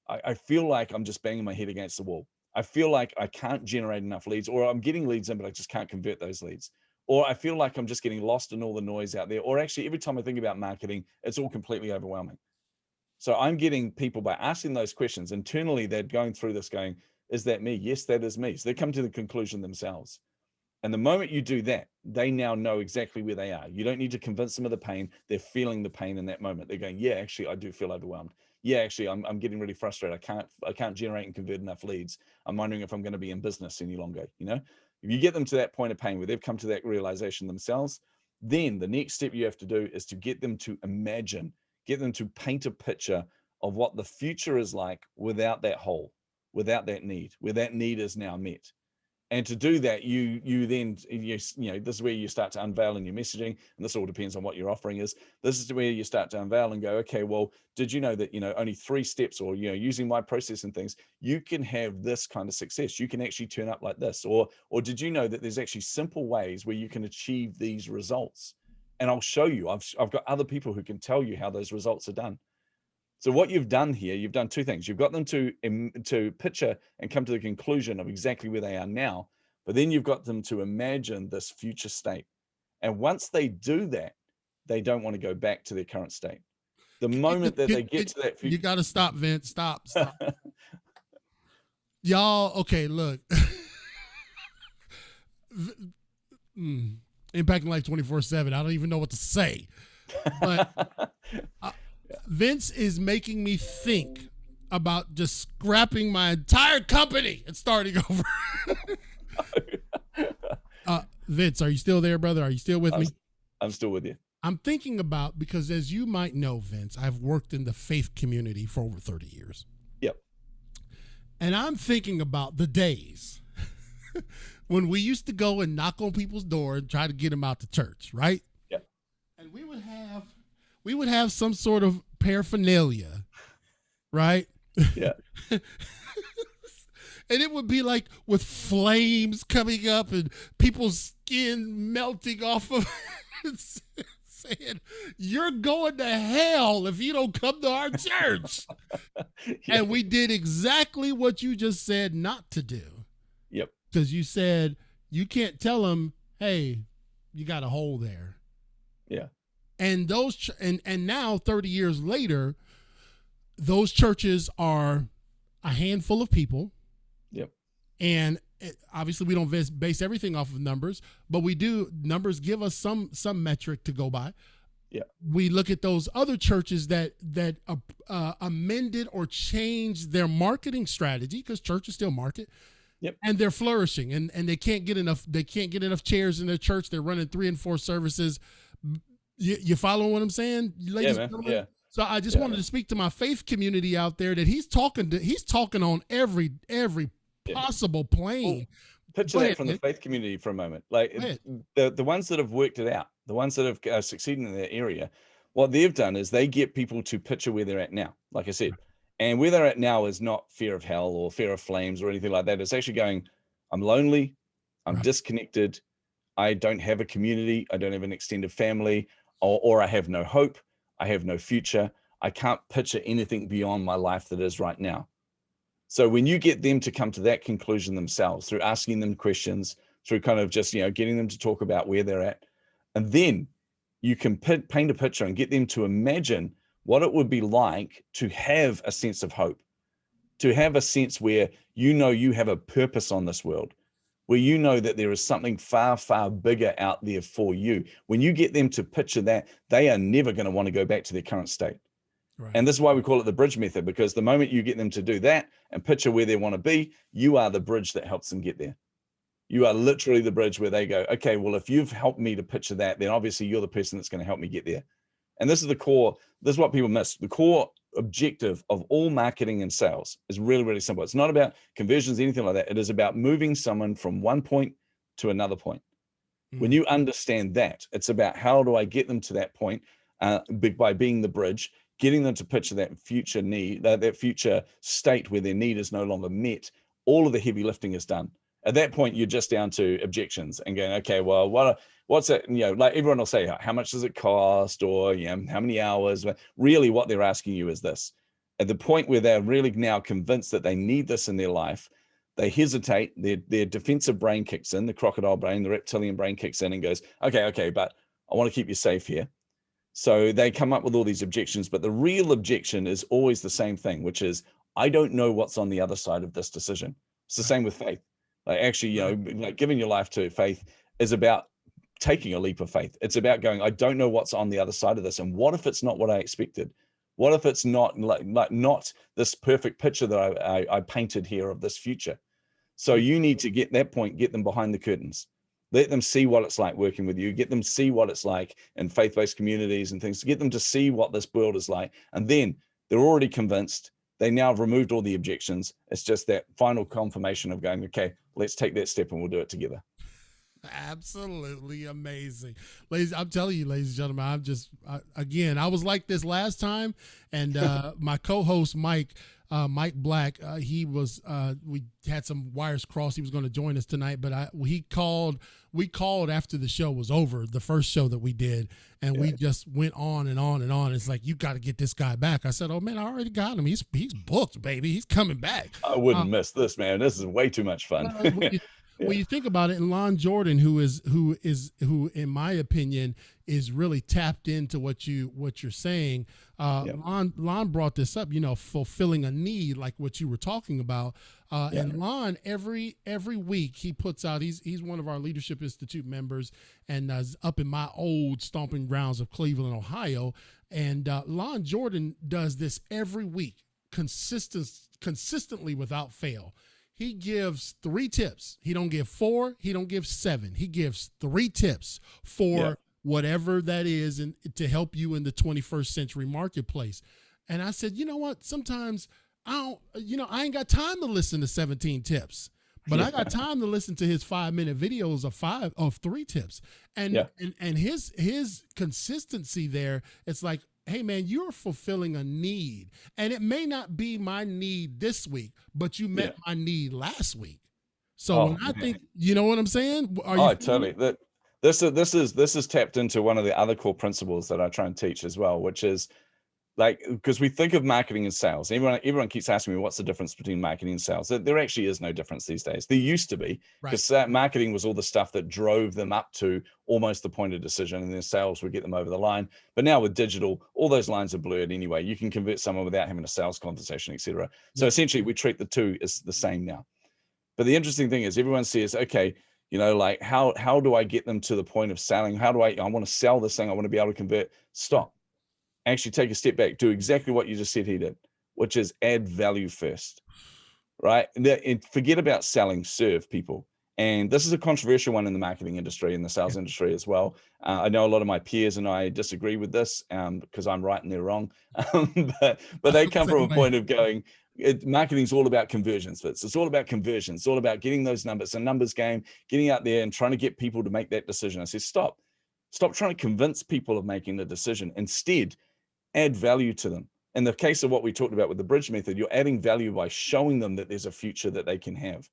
I feel like I'm just banging my head against the wall. I feel like I can't generate enough leads, or I'm getting leads in, but I just can't convert those leads. Or I feel like I'm just getting lost in all the noise out there. Or actually, every time I think about marketing, it's all completely overwhelming. So I'm getting people, by asking those questions internally, they're going through this going, is that me? Yes, that is me. So they come to the conclusion themselves. And the moment you do that, they now know exactly where they are. You don't need to convince them of the pain. They're feeling the pain in that moment. They're going, yeah, actually, I do feel overwhelmed. Yeah, actually, I'm getting really frustrated. I can't generate and convert enough leads. I'm wondering if I'm going to be in business any longer. If you get them to that point of pain where they've come to that realization themselves, then the next step you have to do is to get them to imagine, get them to paint a picture of what the future is like without that hole, without that need, where that need is now met. And to do that, you then, this is where you start to unveil in your messaging, and this all depends on what your offering is. This is where you start to unveil and go, okay, well, did you know that, only 3 steps, or, using my process and things, you can have this kind of success. You can actually turn up like this. Or did you know that there's actually simple ways where you can achieve these results? And I'll show you. I've got other people who can tell you how those results are done. So what you've done here, you've done 2 things. You've got them to picture and come to the conclusion of exactly where they are now, but then you've got them to imagine this future state. And once they do that, they don't want to go back to their current state. The moment that they get to that future, you got to stop, Vince. Stop. Y'all, okay, look. Impacting Life 24/7. I don't even know what to say, but Vince is making me think about just scrapping my entire company and starting over. Vince, are you still there, brother? Are you still with me? I'm still with you. I'm thinking about, because as you might know, Vince, I've worked in the faith community for over 30 years. Yep. And I'm thinking about the days when we used to go and knock on people's door and try to get them out to church, right? Yep. And we would have some sort of paraphernalia, right? Yeah. And it would be like with flames coming up and people's skin melting off of it, saying, you're going to hell if you don't come to our church. Yeah. And we did exactly what you just said not to do. Yep. Because you said you can't tell them, hey, you got a hole there. Yeah. And and now 30 years later, those churches are a handful of people. Yep. And obviously we don't base everything off of numbers, but numbers give us some metric to go by. Yeah. We look at those other churches that amended or changed their marketing strategy, because churches still market. Yep. And they're flourishing, and they can't get enough chairs in their church. They're running 3 and 4 services. You following what I'm saying, ladies and gentlemen? Yeah. So I just wanted to speak to my faith community out there that he's talking on every possible plane. Well, picture that from the faith community for a moment. Like the ones that have worked it out, the ones that have succeeded in their area, what they've done is they get people to picture where they're at now, like I said. And where they're at now is not fear of hell or fear of flames or anything like that. It's actually going, I'm lonely, I'm disconnected, I don't have a community, I don't have an extended family, or I have no hope, I have no future, I can't picture anything beyond my life that is right now. So when you get them to come to that conclusion themselves through asking them questions, through kind of just, getting them to talk about where they're at, and then you can paint a picture and get them to imagine what it would be like to have a sense of hope, to have a sense where you have a purpose on this world, where you know that there is something far, far bigger out there for you. When you get them to picture that, they are never going to want to go back to their current state. Right. And this is why we call it the bridge method, because the moment you get them to do that and picture where they want to be, you are the bridge that helps them get there. You are literally the bridge where they go, okay, well, if you've helped me to picture that, then obviously you're the person that's going to help me get there. And this is the core, this is what people miss. The core objective of all marketing and sales is really, really simple. It's not about conversions, anything like that. It is about moving someone from one point to another point. When you understand that, it's about how do I get them to that point by being the bridge, getting them to picture that future need, that future state where their need is no longer met. All of the heavy lifting is done. At that point, you're just down to objections and going, okay, well, what's it? Like everyone will say, how much does it cost? Or, how many hours? Really, what they're asking you is this. At the point where they're really now convinced that they need this in their life, they hesitate, their defensive brain kicks in, the crocodile brain, the reptilian brain kicks in and goes, okay, but I want to keep you safe here. So they come up with all these objections, but the real objection is always the same thing, which is, I don't know what's on the other side of this decision. It's the same with faith. Like actually, like giving your life to faith is about taking a leap of faith. It's about going, I don't know what's on the other side of this. And what if it's not what I expected? What if it's not like not this perfect picture that I painted here of this future? So you need to get that point, get them behind the curtains, let them see what it's like working with you, get them see what it's like in faith-based communities and things, to get them to see what this world is like. And then they're already convinced. They now have removed all the objections. It's just that final confirmation of going, okay, let's take that step and we'll do it together. Absolutely amazing. Ladies, I'm telling you, ladies and gentlemen, again, I was like this last time, and my co-host Mike Black, we had some wires crossed. He was going to join us tonight, but we called after the show was over, the first show that we did, and we just went on and on and on. It's like, you got to get this guy back. I said, oh man, I already got him. He's booked, baby. He's coming back. I wouldn't miss this, man. This is way too much fun. When you think about it, and Lon Jordan, who in my opinion is really tapped into what you're saying. Lon brought this up, fulfilling a need, like what you were talking about. And Lon, every week he puts out, he's one of our Leadership Institute members, and up in my old stomping grounds of Cleveland, Ohio. And Lon Jordan does this every week, consistently without fail. He gives 3 tips. He don't give 4. He don't give 7. He gives 3 tips for whatever that is, and to help you in the 21st century marketplace. And I said, you know what? Sometimes I ain't got time to listen to 17 tips, but I got time to listen to his 5-minute videos of 3 tips. And his consistency there, it's like, hey man, you're fulfilling a need, and it may not be my need this week, but you met my need last week. So when I think, you know what I'm saying? Totally. This is tapped into one of the other core principles that I try and teach as well, which is like, because we think of marketing and sales. Everyone keeps asking me, what's the difference between marketing and sales? There actually is no difference these days. There used to be, because marketing was all the stuff that drove them up to almost the point of decision, and then sales would get them over the line. But now with digital, all those lines are blurred anyway. You can convert someone without having a sales conversation, etc. So essentially, we treat the two as the same now. But the interesting thing is, everyone says, okay, like how do I get them to the point of selling? How do I want to sell this thing? I want to be able to convert. Stop. Actually take a step back, do exactly what you just said he did, which is add value first, right? And forget about selling, serve people. And this is a controversial one in the marketing industry and the sales industry as well. I know a lot of my peers and I disagree with this because I'm right and they're wrong. but they come from a point of going, marketing is all about conversions, Fitz. It's all about conversions. It's all about getting those numbers, a numbers game, getting out there and trying to get people to make that decision. I say, stop trying to convince people of making the decision. Instead, add value to them. In the case of what we talked about with the bridge method, you're adding value by showing them that there's a future that they can have.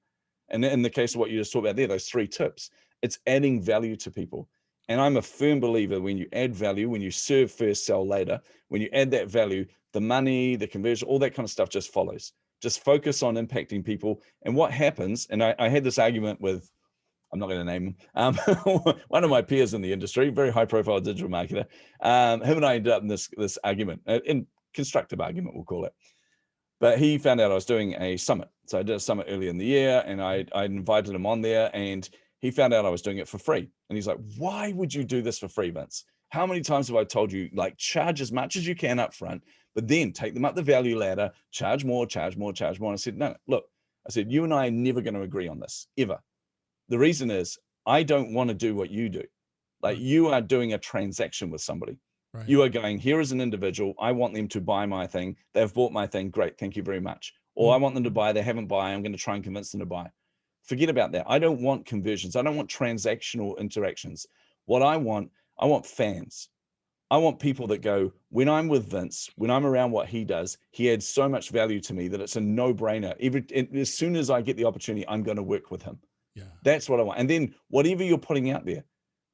And in the case of what you just talked about there, those 3 tips, it's adding value to people. And I'm a firm believer, when you add value, when you serve first, sell later, when you add that value, the money, the conversion, all that kind of stuff just follows. Just focus on impacting people. And what happens, and I had this argument with I'm not going to name him. One of my peers in the industry, very high profile digital marketer. Him and I ended up in this argument, in constructive argument, we'll call it. But he found out I was doing a summit. So I did a summit earlier in the year, and I invited him on there, and he found out I was doing it for free. And he's like, why would you do this for free, Vince? How many times have I told you, like, charge as much as you can up front, but then take them up the value ladder, charge more, charge more, charge more. And I said, no, look, I said, you and I are never going to agree on this, ever. The reason is I don't want to do what you do. Like, you are doing a transaction with somebody. Right. You are going, here is an individual. I want them to buy my thing. They've bought my thing. Great. Thank you very much. Or I want them to buy. They haven't buy. I'm going to try and convince them to buy. Forget about that. I don't want conversions. I don't want transactional interactions. What I want fans. I want people that go, when I'm with Vince, when I'm around what he does, he adds so much value to me that it's a no-brainer. As soon as I get the opportunity, I'm going to work with him. Yeah. That's what I want. And then whatever you're putting out there,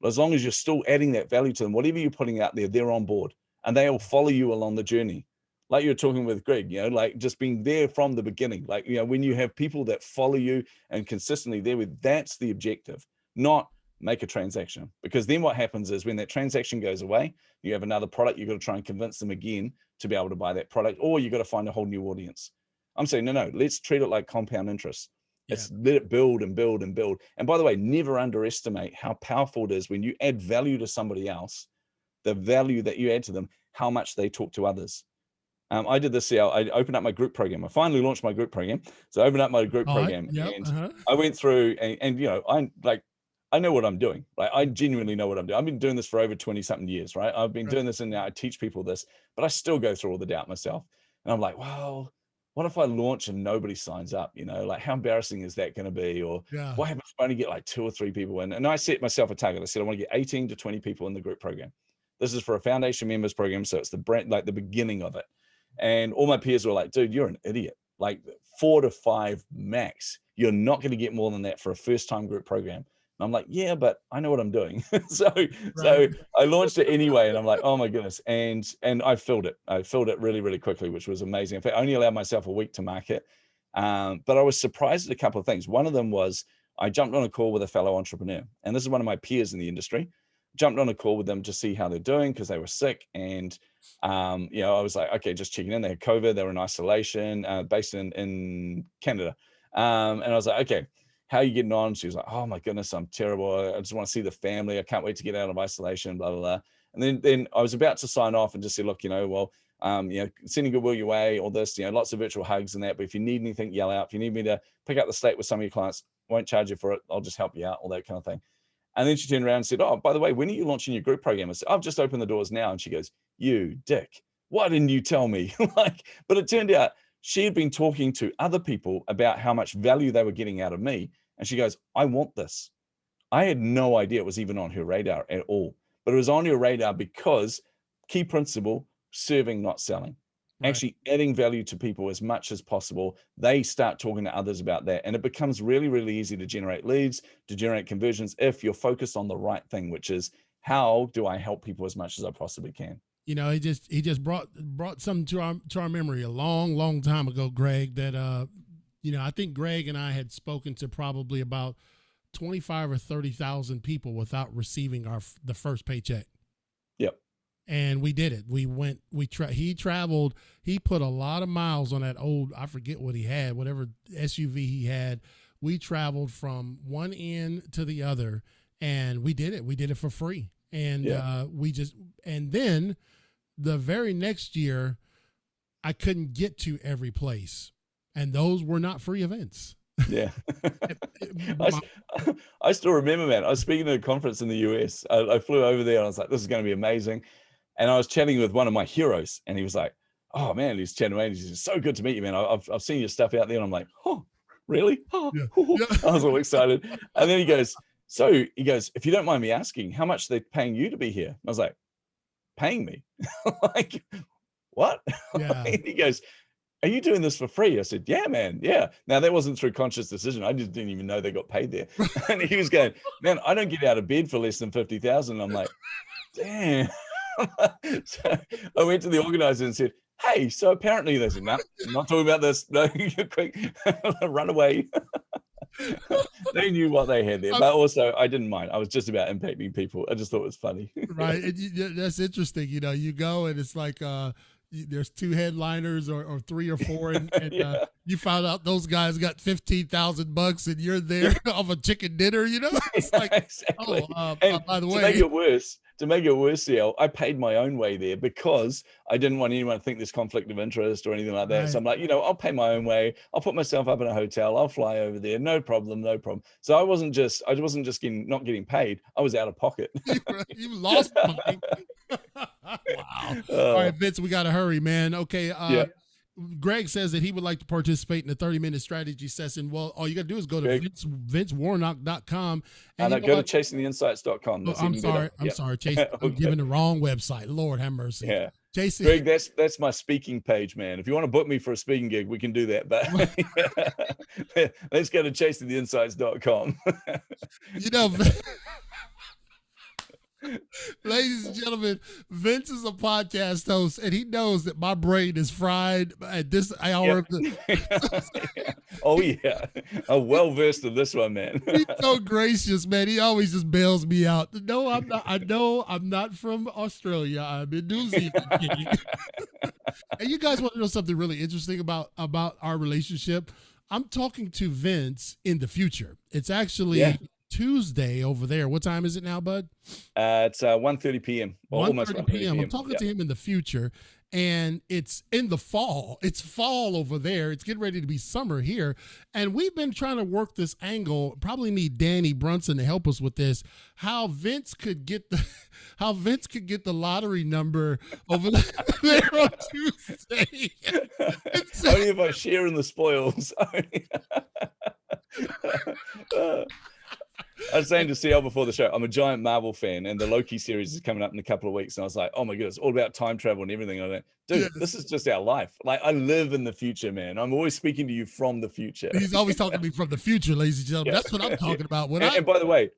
as long as you're still adding that value to them, whatever you're putting out there, they're on board and they'll follow you along the journey. Like you're talking with Greg, like just being there from the beginning. Like, when you have people that follow you and consistently there with, that's the objective, not make a transaction. Because then what happens is when that transaction goes away, you have another product, you've got to try and convince them again to be able to buy that product, or you've got to find a whole new audience. I'm saying, no, let's treat it like compound interest. It's let it build and build and build. And by the way, never underestimate how powerful it is when you add value to somebody else, the value that you add to them, how much they talk to others. I did this, I opened up my group program. I finally launched my group program. So I opened up my group program and I went through and I know what I'm doing. Like, I genuinely know what I'm doing. I've been doing this for over 20 something years, right? I've been doing this and now I teach people this, but I still go through all the doubt myself. And I'm like, well, what if I launch and nobody signs up? Like, how embarrassing is that going to be? Or what happens if I only get like 2 or 3 people in? And I set myself a target. I said, I want to get 18 to 20 people in the group program. This is for a foundation members program. So it's the brand, like the beginning of it. And all my peers were like, dude, you're an idiot. Like 4 to 5 max. You're not going to get more than that for a first time group program. And I'm like, yeah, but I know what I'm doing. So I launched it anyway. And I'm like, oh my goodness. And I filled it. I filled it really, really quickly, which was amazing. In fact, I only allowed myself a week to market. But I was surprised at a couple of things. One of them was I jumped on a call with a fellow entrepreneur. And this is one of my peers in the industry. Jumped on a call with them to see how they're doing because they were sick. And, I was like, okay, just checking in. They had COVID. They were in isolation, based in Canada. And I was like, okay, how are you getting on? She was like, oh my goodness, I'm terrible. I just want to see the family. I can't wait to get out of isolation, blah, blah, blah. And then I was about to sign off and just say, look, sending goodwill your way, all this, lots of virtual hugs and that. But if you need anything, yell out. If you need me to pick up the slack with some of your clients, I won't charge you for it. I'll just help you out, all that kind of thing. And then she turned around and said, oh, by the way, when are you launching your group program? I said, I've just opened the doors now. And she goes, you dick, why didn't you tell me? But it turned out she had been talking to other people about how much value they were getting out of me. And she goes, I want this. I had no idea it was even on her radar at all, but it was on her radar because key principle, serving, not selling. Right. Actually adding value to people as much as possible. They start talking to others about that. And it becomes really, really easy to generate leads, to generate conversions if you're focused on the right thing, which is how do I help people as much as I possibly can? He just brought something to our memory a long, long time ago, Greg, that, I think Greg and I had spoken to probably about 25 or 30,000 people without receiving the first paycheck. Yep. And we did it. He traveled, he put a lot of miles on that old, I forget what he had, whatever SUV he had. We traveled from one end to the other and we did it. We did it for free. And and then the very next year, I couldn't get to every place. And those were not free events. Yeah. I still remember, man, I was speaking at a conference in the US. I flew over there and I was like, this is going to be amazing. And I was chatting with one of my heroes and he was like, oh man, he's chatting away. He's so good to meet you, man. I've seen your stuff out there. And I'm like, oh, really? Oh. Yeah. I was all excited. And then he goes, if you don't mind me asking, how much they're paying you to be here? I was like, paying me? Like, what? Yeah. And he goes, are you doing this for free? I said, yeah, man. Yeah. Now that wasn't through conscious decision. I just didn't even know they got paid there. And he was going, man, I don't get out of bed for less than 50,000. I'm like, damn. So I went to the organizer and said, hey, so apparently they said, no, I'm not talking about this. No, you're quick, run away. They knew what they had there, I'm- but also I didn't mind. I was just about impacting people. I just thought it was funny. right. And that's interesting. You go and it's like there's two headliners or three or four, and Yeah. you found out those guys got $15,000 and you're there of a chicken dinner. It's like, Exactly. oh, And by the to way, make it worse, CL, I paid my own way there because I didn't want anyone to think there's conflict of interest or anything like that. So right. I'm like, I'll pay my own way. I'll put myself up in a hotel. I'll fly over there. No problem. No problem. So I wasn't just not getting paid. I was out of pocket. You lost money. Wow. All right, Vince, we got to hurry, man. Okay. Yeah. Greg says that he would like to participate in the 30-minute strategy session. Well, all you got to do is go to vincewarnock.com. And go to chasingtheinsights.com. Oh, I'm sorry. I'm sorry, Chase. I'm giving the wrong website. Lord have mercy. Yeah. Jason. Greg, that's my speaking page, man. If you want to book me for a speaking gig, we can do that. But let's go to chasingtheinsights.com. Ladies and gentlemen, Vince is a podcast host, and he knows that my brain is fried at this hour. Oh, yeah. I'm well versed in this one, man. He's so gracious, man. He always just bails me out. No, I'm not. I know I'm not from Australia. I'm in New Zealand. And you guys want to know something really interesting about our relationship? I'm talking to Vince in the future. It's actually Tuesday over there. What time is it now, bud? It's 1:30 p.m. Almost 1:30 p.m. I'm talking to him in the future, and it's in the fall. It's fall over there. It's getting ready to be summer here, and we've been trying to work this angle. Probably need Danny Brunson to help us with this. How Vince could get the lottery number over there on Tuesday. Only if I share in the spoils. I was saying to CL before the show, I'm a giant Marvel fan, and the Loki series is coming up in a couple of weeks. And I was like, oh my goodness, all about time travel and everything. I went, dude, this is just our life. Like, I live in the future, man. I'm always speaking to you from the future. He's always talking to me from the future, ladies and gentlemen. That's what I'm talking about. And by the way,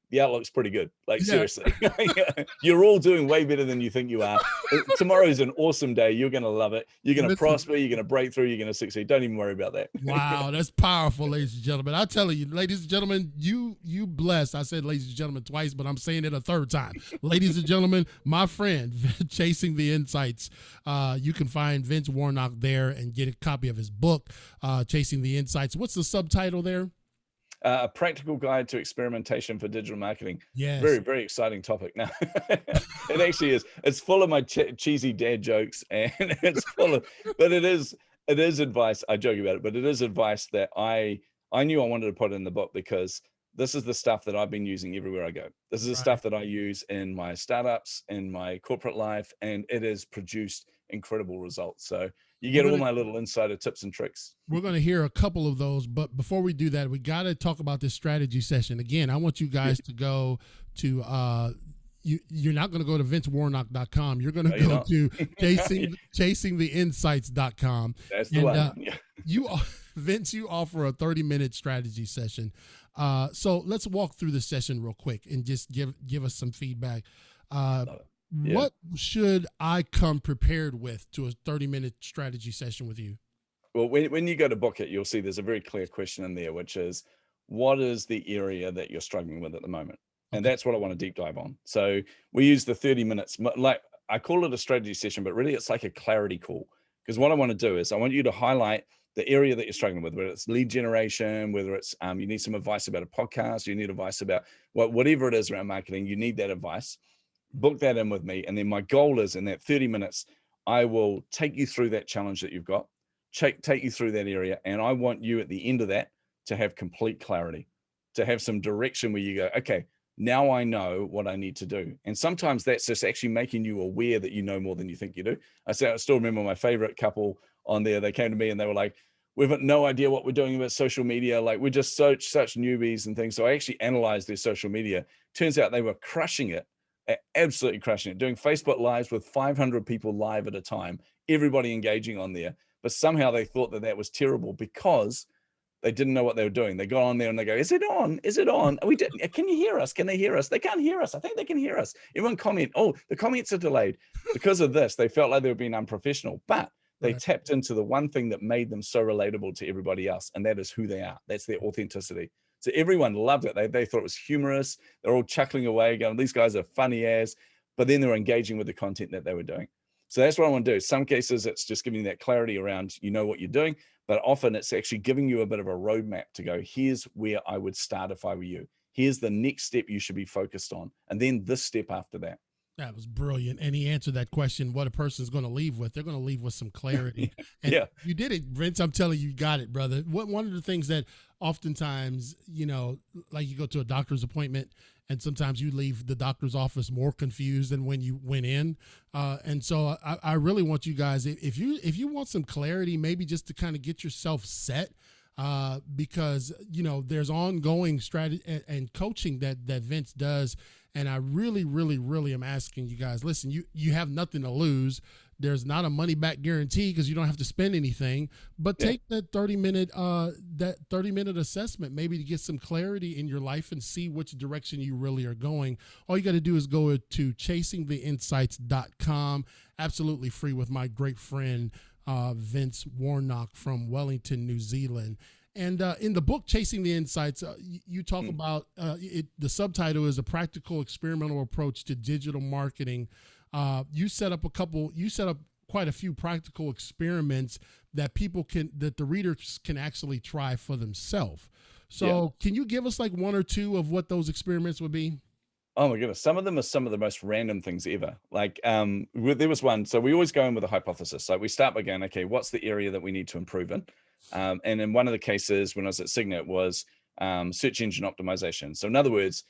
the outlook's pretty good. Like, seriously. You're all doing way better than you think you are. Tomorrow's an awesome day. You're going to love it. You're going to prosper. You're going to break through. You're going to succeed. Don't even worry about that. Wow, that's powerful, ladies and gentlemen. I tell you, ladies and gentlemen, you blessed. I said ladies and gentlemen twice, but I'm saying it a third time. Ladies and gentlemen, my friend, Chasing the Insights. You can find Vince Warnock there and get a copy of his book, Chasing the Insights. What's the subtitle there? A practical guide to experimentation for digital marketing. Yes. Very, very exciting topic. Now, it actually is. It's full of my cheesy dad jokes, and it's full of, but it is advice. I joke about it, but it is advice that I knew I wanted to put in the book, because this is the stuff that I've been using everywhere I go. This is the stuff that I use in my startups, in my corporate life, and it has produced incredible results. So you get all my little insider tips and tricks. We're going to hear a couple of those, but before we do that, we got to talk about this strategy session. Again, I want you guys to go to, you're not going to go to vincewarnock.com. You're going to go to chasingtheinsights.com. That's the one. Vince, you offer a 30-minute strategy session. So let's walk through the session real quick and just give us some feedback. What should I come prepared with to a 30-minute strategy session with you? Well, when you go to book it, you'll see there's a very clear question in there, which is, what is the area that you're struggling with at the moment? And that's what I want to deep dive on. So we use the 30 minutes, like I call it a strategy session, but really it's like a clarity call. Because what I want to do is I want you to highlight the area that you're struggling with, whether it's lead generation, whether it's you need some advice about a podcast, you need advice about whatever it is around marketing, you need that advice. Book that in with me. And then my goal is, in that 30 minutes, I will take you through that challenge that you've got, take you through that area. And I want you at the end of that to have complete clarity, to have some direction where you go, okay, now I know what I need to do. And sometimes that's just actually making you aware that you know more than you think you do. I still remember my favorite couple on there. They came to me and they were like, we've got no idea what we're doing about social media. Like, we're just such newbies and things. So I actually analyzed their social media. Turns out they were crushing it. Absolutely crushing it, doing Facebook Lives with 500 people live at a time, everybody engaging on there. But somehow they thought that was terrible because they didn't know what they were doing. They got on there and they go, is it on? Is it on? Can you hear us? Can they hear us? They can't hear us. I think they can hear us. Everyone comment. Oh, the comments are delayed. Because of this, they felt like they were being unprofessional. But They tapped into the one thing that made them so relatable to everybody else, and that is who they are. That's their authenticity. So everyone loved it. They thought it was humorous. They're all chuckling away, going, these guys are funny as, but then they're engaging with the content that they were doing. So that's what I want to do. Some cases, it's just giving that clarity around, you know what you're doing, but often it's actually giving you a bit of a roadmap to go, here's where I would start if I were you. Here's the next step you should be focused on. And then this step after that. That was brilliant. And he answered that question, what a person's going to leave with. They're going to leave with some clarity. And Yeah. you did it, Vince. I'm telling you, you got it, brother. One of the things that oftentimes, you know, like you go to a doctor's appointment and sometimes you leave the doctor's office more confused than when you went in. And so I really want you guys, if you want some clarity, maybe just to kind of get yourself set, because, you know, there's ongoing strategy and coaching that Vince does. And I really, really, really am asking you guys, listen, you have nothing to lose. There's not a money back guarantee because you don't have to spend anything, but take that 30-minute assessment, maybe to get some clarity in your life and see which direction you really are going. All you got to do is go to chasingtheinsights.com, absolutely free, with my great friend, Vince Warnock from Wellington, New Zealand. And in the book, Chasing the Insights, you talk about the subtitle is A Practical Experimental Approach to Digital Marketing. You set up quite a few practical experiments that the readers can actually try for themselves. So can you give us like one or two of what those experiments would be? Oh my goodness. Some of them are some of the most random things ever. Like there was one, so we always go in with a hypothesis. So we start by going, okay, what's the area that we need to improve in? And in one of the cases when I was at Cigna, it was search engine optimization. So in other words,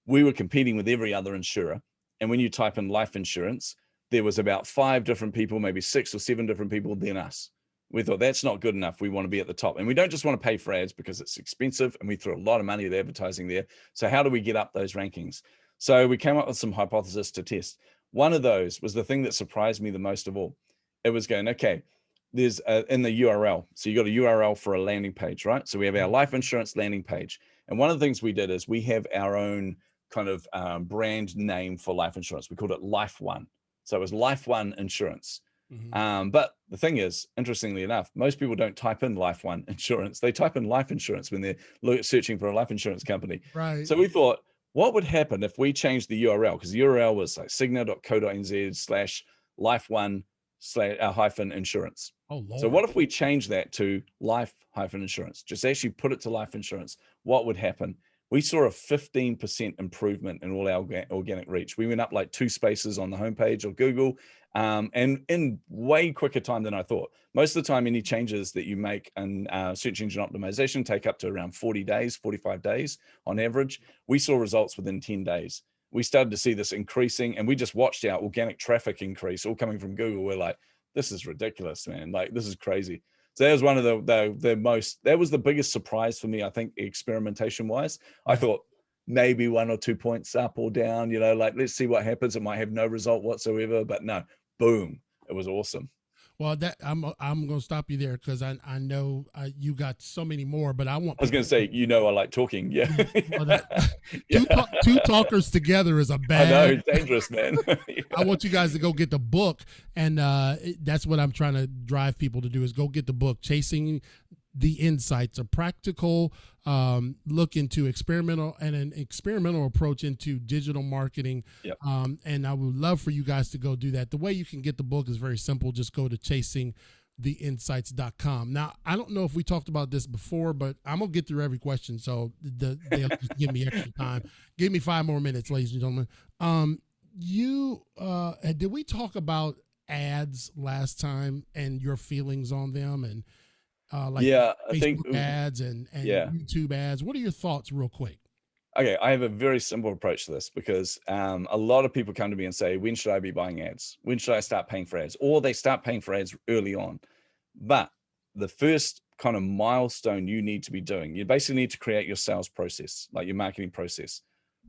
we were competing with every other insurer. And when you type in life insurance, there was about 5 different people, maybe 6 or 7 different people than us. We thought that's not good enough. We want to be at the top. And we don't just want to pay for ads because it's expensive and we throw a lot of money at advertising there. So how do we get up those rankings? So we came up with some hypotheses to test. One of those was the thing that surprised me the most of all. It was going, okay, there's in the URL. So you got a URL for a landing page, right? So we have our life insurance landing page. And one of the things we did is we have our own kind of brand name for life insurance. We called it Life One. So it was Life One Insurance. Mm-hmm. But the thing is, interestingly enough, most people don't type in Life One Insurance. They type in life insurance when they're searching for a life insurance company. Right. So we thought, what would happen if we changed the URL? Because the URL was like cigna.co.nz/life1-insurance. Oh, Lord. So what if we change that to life-insurance? Just actually put it to life insurance. What would happen? We saw a 15% improvement in all our organic reach. We went up like 2 spaces on the homepage of Google, and in way quicker time than I thought. Most of the time, any changes that you make in search engine optimization take up to around 40 days, 45 days on average. We saw results within 10 days. We started to see this increasing, and we just watched our organic traffic increase all coming from Google. We're like, this is ridiculous, man. Like, this is crazy. So that was one of that was the biggest surprise for me, I think, experimentation wise. I thought maybe 1 or 2 points up or down, you know, like, let's see what happens. It might have no result whatsoever, but no, boom, it was awesome. Well, I'm going to stop you there because I know you got so many more, but I was going to say, you know, I like talking. Yeah. Well, two talkers together is a bad. I know, it's dangerous, man. Yeah. I want you guys to go get the book, and that's what I'm trying to drive people to do is go get the book, Chasing the Insights, a practical look into an experimental approach into digital marketing. Yep. And I would love for you guys to go do that. The way you can get the book is very simple. Just go to chasingtheinsights.com. Now, I don't know if we talked about this before, but I'm going to get through every question. So they'll just give me extra time. Give me 5 more minutes, ladies and gentlemen. Did we talk about ads last time and your feelings on them and Facebook I think ads and YouTube ads? What are your thoughts real quick? Okay, I have a very simple approach to this because a lot of people come to me and say, when should I be buying ads? When should I start paying for ads? Or they start paying for ads early on. But the first kind of milestone you need to be doing, you basically need to create your sales process, like your marketing process,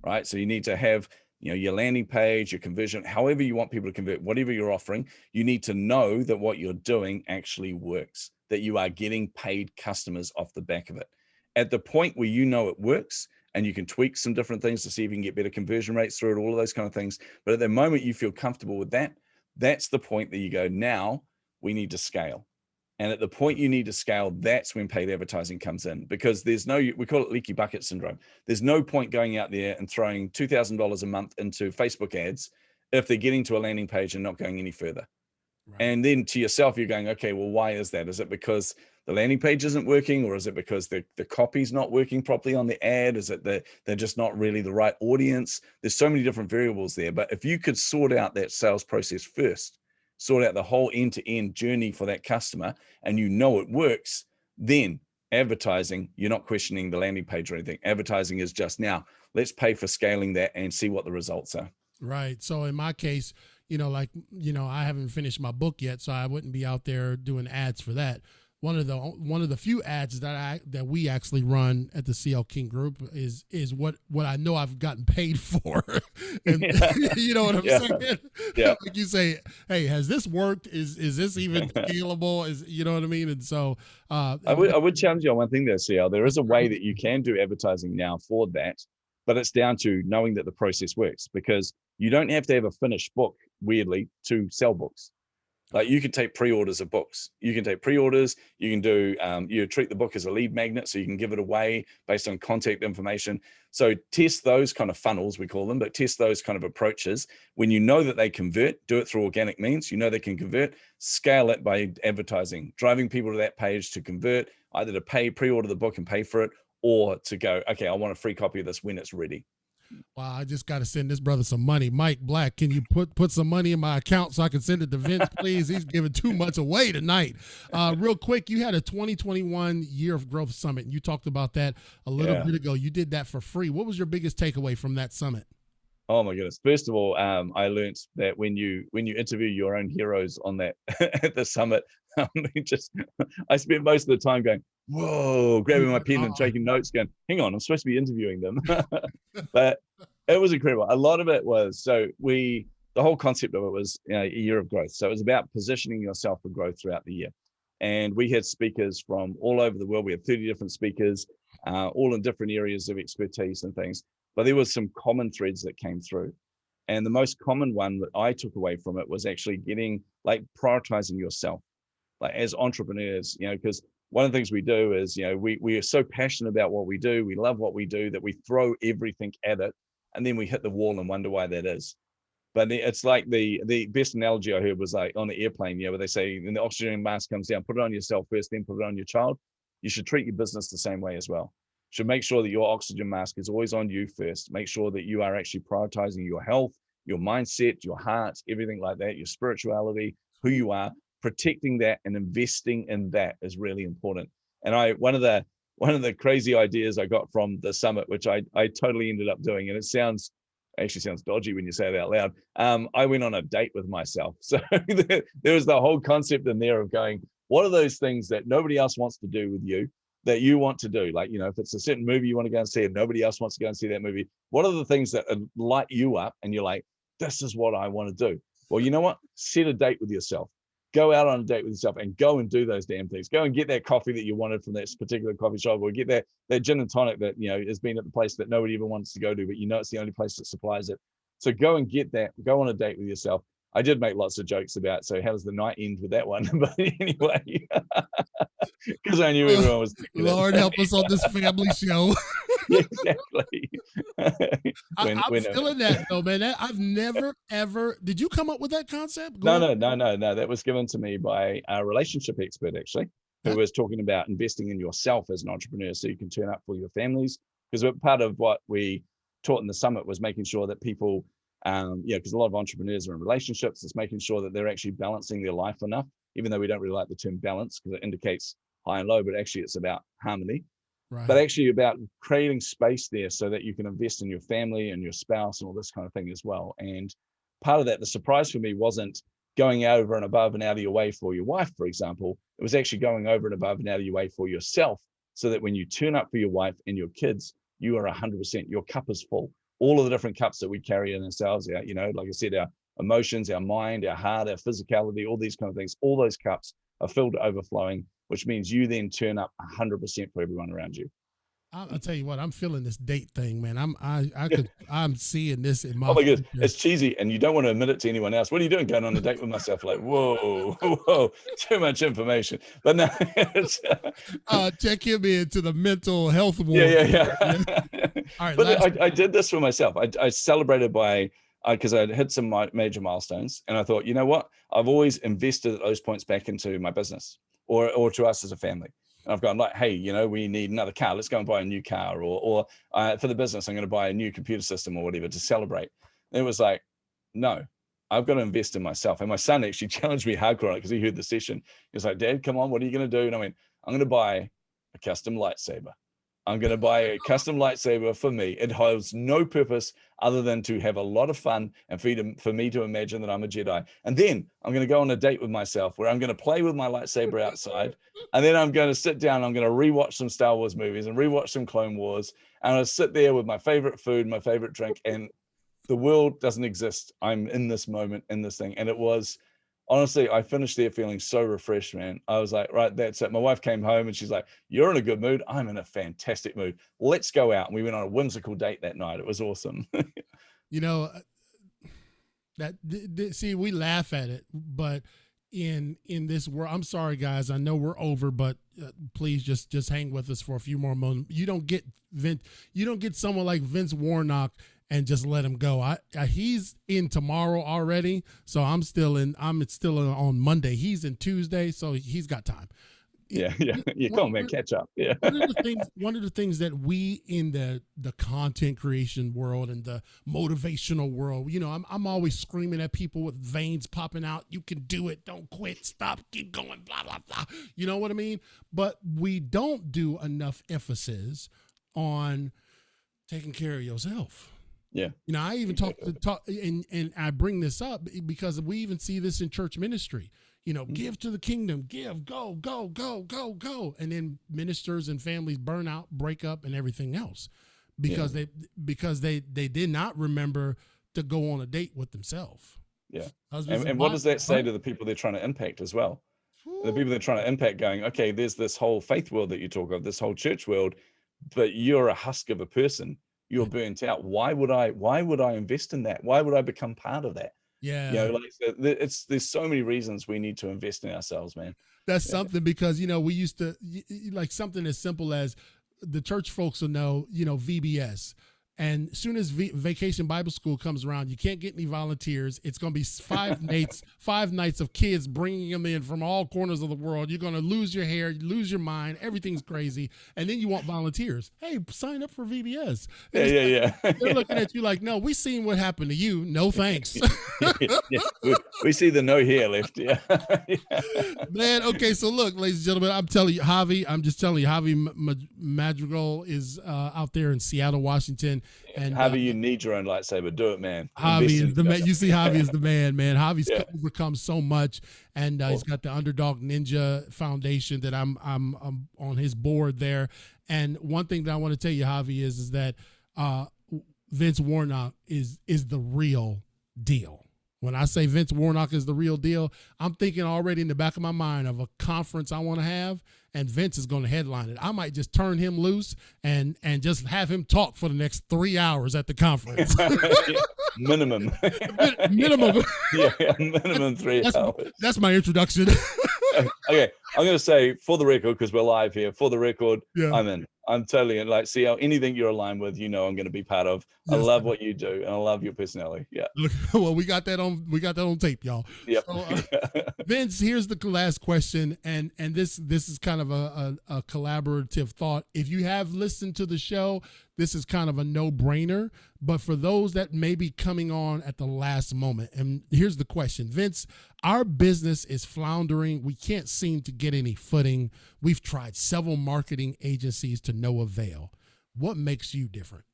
right? So you need to have, you know, your landing page, your conversion, however you want people to convert, whatever you're offering, you need to know that what you're doing actually works, that you are getting paid customers off the back of it. At the point where you know it works, and you can tweak some different things to see if you can get better conversion rates through it, all of those kind of things. But at the moment you feel comfortable with that, that's the point that you go, now we need to scale. And at the point you need to scale, that's when paid advertising comes in, because there's no, we call it leaky bucket syndrome. There's no point going out there and throwing $2,000 a month into Facebook ads if they're getting to a landing page and not going any further. Right. And then to yourself, you're going, okay, well, why is that? Is it because the landing page isn't working, or is it because the copy's not working properly on the ad? Is it that they're just not really the right audience? There's so many different variables there. But if you could sort out that sales process first, sort out the whole end-to-end journey for that customer, and you know it works, then advertising, you're not questioning the landing page or anything. Advertising is just, now let's pay for scaling that and see what the results are. Right. So in my case, I haven't finished my book yet, so I wouldn't be out there doing ads for that. One of the few ads that we actually run at the CL King Group is what I know I've gotten paid for. And you know what I'm saying? Yeah. Like you say, hey, has this worked? Is this even scalable? You know what I mean? And so I would challenge you on one thing there, CL. There is a way that you can do advertising now for that, but it's down to knowing that the process works, because you don't have to have a finished book, weirdly, to sell books. Like, you can take pre-orders of books. You can take pre-orders. You can do, you treat the book as a lead magnet, so you can give it away based on contact information. So test those kind of funnels, we call them, but test those kind of approaches. When you know that they convert, do it through organic means. You know they can convert. Scale it by advertising, driving people to that page to convert, either to pay, pre-order the book and pay for it, or to go, okay, I want a free copy of this when it's ready. Wow, I just got to send this brother some money. Mike Black, can you put some money in my account so I can send it to Vince, please? He's giving too much away tonight. Real quick, you had a 2021 Year of Growth Summit, and you talked about that a little bit ago. You did that for free. What was your biggest takeaway from that summit? Oh my goodness. First of all, I learned that when you interview your own heroes on that at the summit, I spent most of the time going, whoa, grabbing my pen and taking notes, going, hang on, I'm supposed to be interviewing them. But it was incredible. A lot of it was, the whole concept of it was a year of growth. So it was about positioning yourself for growth throughout the year. And we had speakers from all over the world. We had 30 different speakers, all in different areas of expertise and things. But there was some common threads that came through. And the most common one that I took away from it was actually prioritizing yourself, like as entrepreneurs, because one of the things we do is, we are so passionate about what we do. We love what we do that we throw everything at it, and then we hit the wall and wonder why that is. But it's like the best analogy I heard was like on an airplane, where they say when the oxygen mask comes down, put it on yourself first, then put it on your child. You should treat your business the same way as well. You should make sure that your oxygen mask is always on you first. Make sure that you are actually prioritizing your health, your mindset, your heart, everything like that, your spirituality, who you are. Protecting that and investing in that is really important. And one of the crazy ideas I got from the summit, which I totally ended up doing, and it actually sounds dodgy when you say it out loud. I went on a date with myself. So there was the whole concept in there of going, what are those things that nobody else wants to do with you that you want to do? Like, if it's a certain movie you want to go and see and nobody else wants to go and see that movie, what are the things that light you up and you're like, this is what I want to do? Well, you know what? Set a date with yourself. Go out on a date with yourself and go and do those damn things. Go and get that coffee that you wanted from that particular coffee shop, or get that gin and tonic that, has been at the place that nobody even wants to go to, but it's the only place that supplies it. So go and get that. Go on a date with yourself. I did make lots of jokes about, so how does the night end with that one? But anyway, because I knew everyone was thinking Lord help us on this family show. Exactly. I'm feeling that though, man. I've never ever. Did you come up with that concept? No. That was given to me by a relationship expert, actually, who was talking about investing in yourself as an entrepreneur, so you can turn up for your families. Because part of what we taught in the summit was making sure that people, because a lot of entrepreneurs are in relationships, it's making sure that they're actually balancing their life enough, even though we don't really like the term balance because it indicates high and low, but actually it's about harmony. Right. But actually about creating space there so that you can invest in your family and your spouse and all this kind of thing as well. And part of that, the surprise for me wasn't going over and above and out of your way for your wife, for example. It was actually going over and above and out of your way for yourself, so that when you turn up for your wife and your kids, you are 100%, your cup is full. All of the different cups that we carry in ourselves, like I said, our emotions, our mind, our heart, our physicality, all these kind of things, all those cups are filled to overflowing, which means you then turn up 100% for everyone around you. I'll tell you what, I'm feeling this date thing, man. I'm seeing this in Oh my my goodness, future. it's cheesy, and you don't want to admit it to anyone else. What are you doing going on a date with myself? Like, whoa, whoa, too much information. But no, it's, Check him into the mental health ward. yeah. All right, But last. I did this for myself. I celebrated by, because I'd hit some major milestones, and I thought, you know what? I've always invested those points back into my business, or to us as a family. And I've gone like, hey, we need another car. Let's go and buy a new car, or for the business, I'm going to buy a new computer system or whatever to celebrate. And it was like, no, I've got to invest in myself. And my son actually challenged me hardcore on it because he heard the session. He was like, Dad, come on, what are you going to do? And I went, I'm going to buy a custom lightsaber. I'm going to buy a custom lightsaber for me. It holds no purpose other than to have a lot of fun and for me to imagine that I'm a Jedi. And then I'm going to go on a date with myself where I'm going to play with my lightsaber outside. And then I'm going to sit down. I'm going to rewatch some Star Wars movies and rewatch some Clone Wars. And I'll sit there with my favorite food, my favorite drink. And the world doesn't exist. I'm in this moment, in this thing. And it was, honestly, I finished there feeling so refreshed, man. I was like, right, that's it. My wife came home and she's like, you're in a good mood. I'm in a fantastic mood. Let's go out. And we went on a whimsical date that night. It was awesome. You know, see, we laugh at it, but in this world, I'm sorry, guys. I know we're over, but please just hang with us for a few more moments. You don't get someone like Vince Warnock and just let him go. He's in tomorrow already, so I'm still on Monday. He's in Tuesday, so he's got time. Yeah. Come on, man, catch up. Yeah. One of the things that we in the content creation world and the motivational world, I'm always screaming at people with veins popping out. You can do it. Don't quit. Stop. Keep going. Blah blah blah. You know what I mean? But we don't do enough emphasis on taking care of yourself. Yeah. I even talk and I bring this up because we even see this in church ministry. Give to the kingdom, give, go, go, go, go, go. And then ministers and families burn out, break up, and everything else because they did not remember to go on a date with themselves. Yeah. And what does that say to the people they're trying to impact as well? The people they're trying to impact going, okay, there's this whole faith world that you talk of, this whole church world, but you're a husk of a person. You're burnt out. Why would I invest in that? Why would I become part of that? Yeah. There's so many reasons we need to invest in ourselves, man. That's something because, we used to like something as simple as the church folks will know, VBS. And as soon as Vacation Bible School comes around, you can't get any volunteers. It's going to be 5 nights of kids bringing them in from all corners of the world. You're going to lose your hair, lose your mind. Everything's crazy. And then you want volunteers. Hey, sign up for VBS. Yeah. They're looking at you like, no, we seen what happened to you. No thanks. We see the no hair left. Yeah. Man, okay, so look, ladies and gentlemen, I'm just telling you, Javi Madrigal is out there in Seattle, Washington. And Javi, you need your own lightsaber. Do it, man. Javi is the man. You see, Javi is the man. Javi's overcome so much, and he's got the Underdog Ninja Foundation that I'm on his board there. And one thing that I want to tell you, Javi, is that Vince Warnock is the real deal. When I say Vince Warnock is the real deal, I'm thinking already in the back of my mind of a conference I want to have, and Vince is going to headline it. I might just turn him loose and just have him talk for the next 3 hours at the conference. Minimum. Minimum. Yeah, minimum 3 hours. That's my introduction. Okay, I'm going to say, for the record, because we're live here, for the record, yeah. I'm in. I'm totally in. Like, see how anything you're aligned with, I'm going to be part of. Yes. I love what you do, and I love your personality. Yeah. Well, we got that on tape, y'all. Yep. So, Vince, here's the last question, and this is kind of a collaborative thought. If you have listened to the show, this is kind of a no-brainer. But for those that may be coming on at the last moment, and here's the question, Vince, our business is floundering. We can't seem to get any footing. We've tried several marketing agencies to no avail. What makes you different?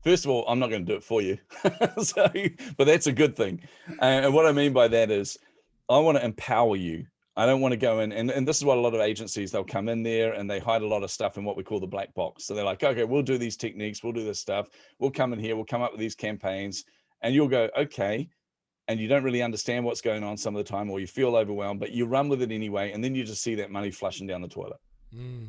First of all, I'm not going to do it for you. But that's a good thing. And what I mean by that is I want to empower you. I don't want to go in, and this is what a lot of agencies, they'll come in there and they hide a lot of stuff in what we call the black box. So they're like, okay, we'll do these techniques, we'll do this stuff, we'll come in here, we'll come up with these campaigns, and you'll go, okay, and you don't really understand what's going on some of the time, or you feel overwhelmed, but you run with it anyway, and then you just see that money flushing down the toilet.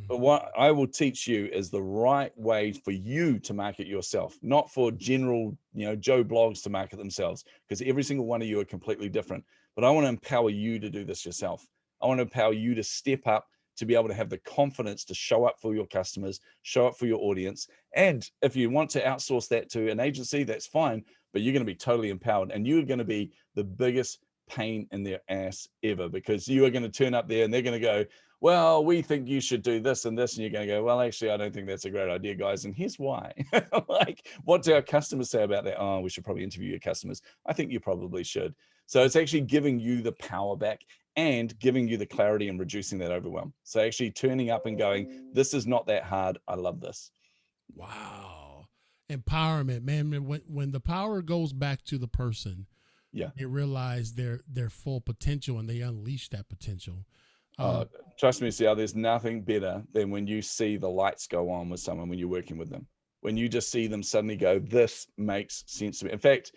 But what I will teach you is the right way for you to market yourself, not for general, Joe blogs to market themselves, because every single one of you are completely different. But I want to empower you to do this yourself. I want to empower you to step up, to be able to have the confidence to show up for your customers, show up for your audience. And if you want to outsource that to an agency, that's fine, but you're going to be totally empowered, and you're going to be the biggest pain in their ass ever, because you are going to turn up there and they're going to go, well, we think you should do this and this. And you're going to go, well, actually, I don't think that's a great idea, guys. And here's why. Like, what do our customers say about that? Oh, we should probably interview your customers. I think you probably should. So it's actually giving you the power back and giving you the clarity and reducing that overwhelm. So actually turning up and going, this is not that hard. I love this. Wow. Empowerment, man. When the power goes back to the person, they realize their full potential and they unleash that potential. Trust me, Ciel, there's nothing better than when you see the lights go on with someone when you're working with them. When you just see them suddenly go, this makes sense to me. In fact,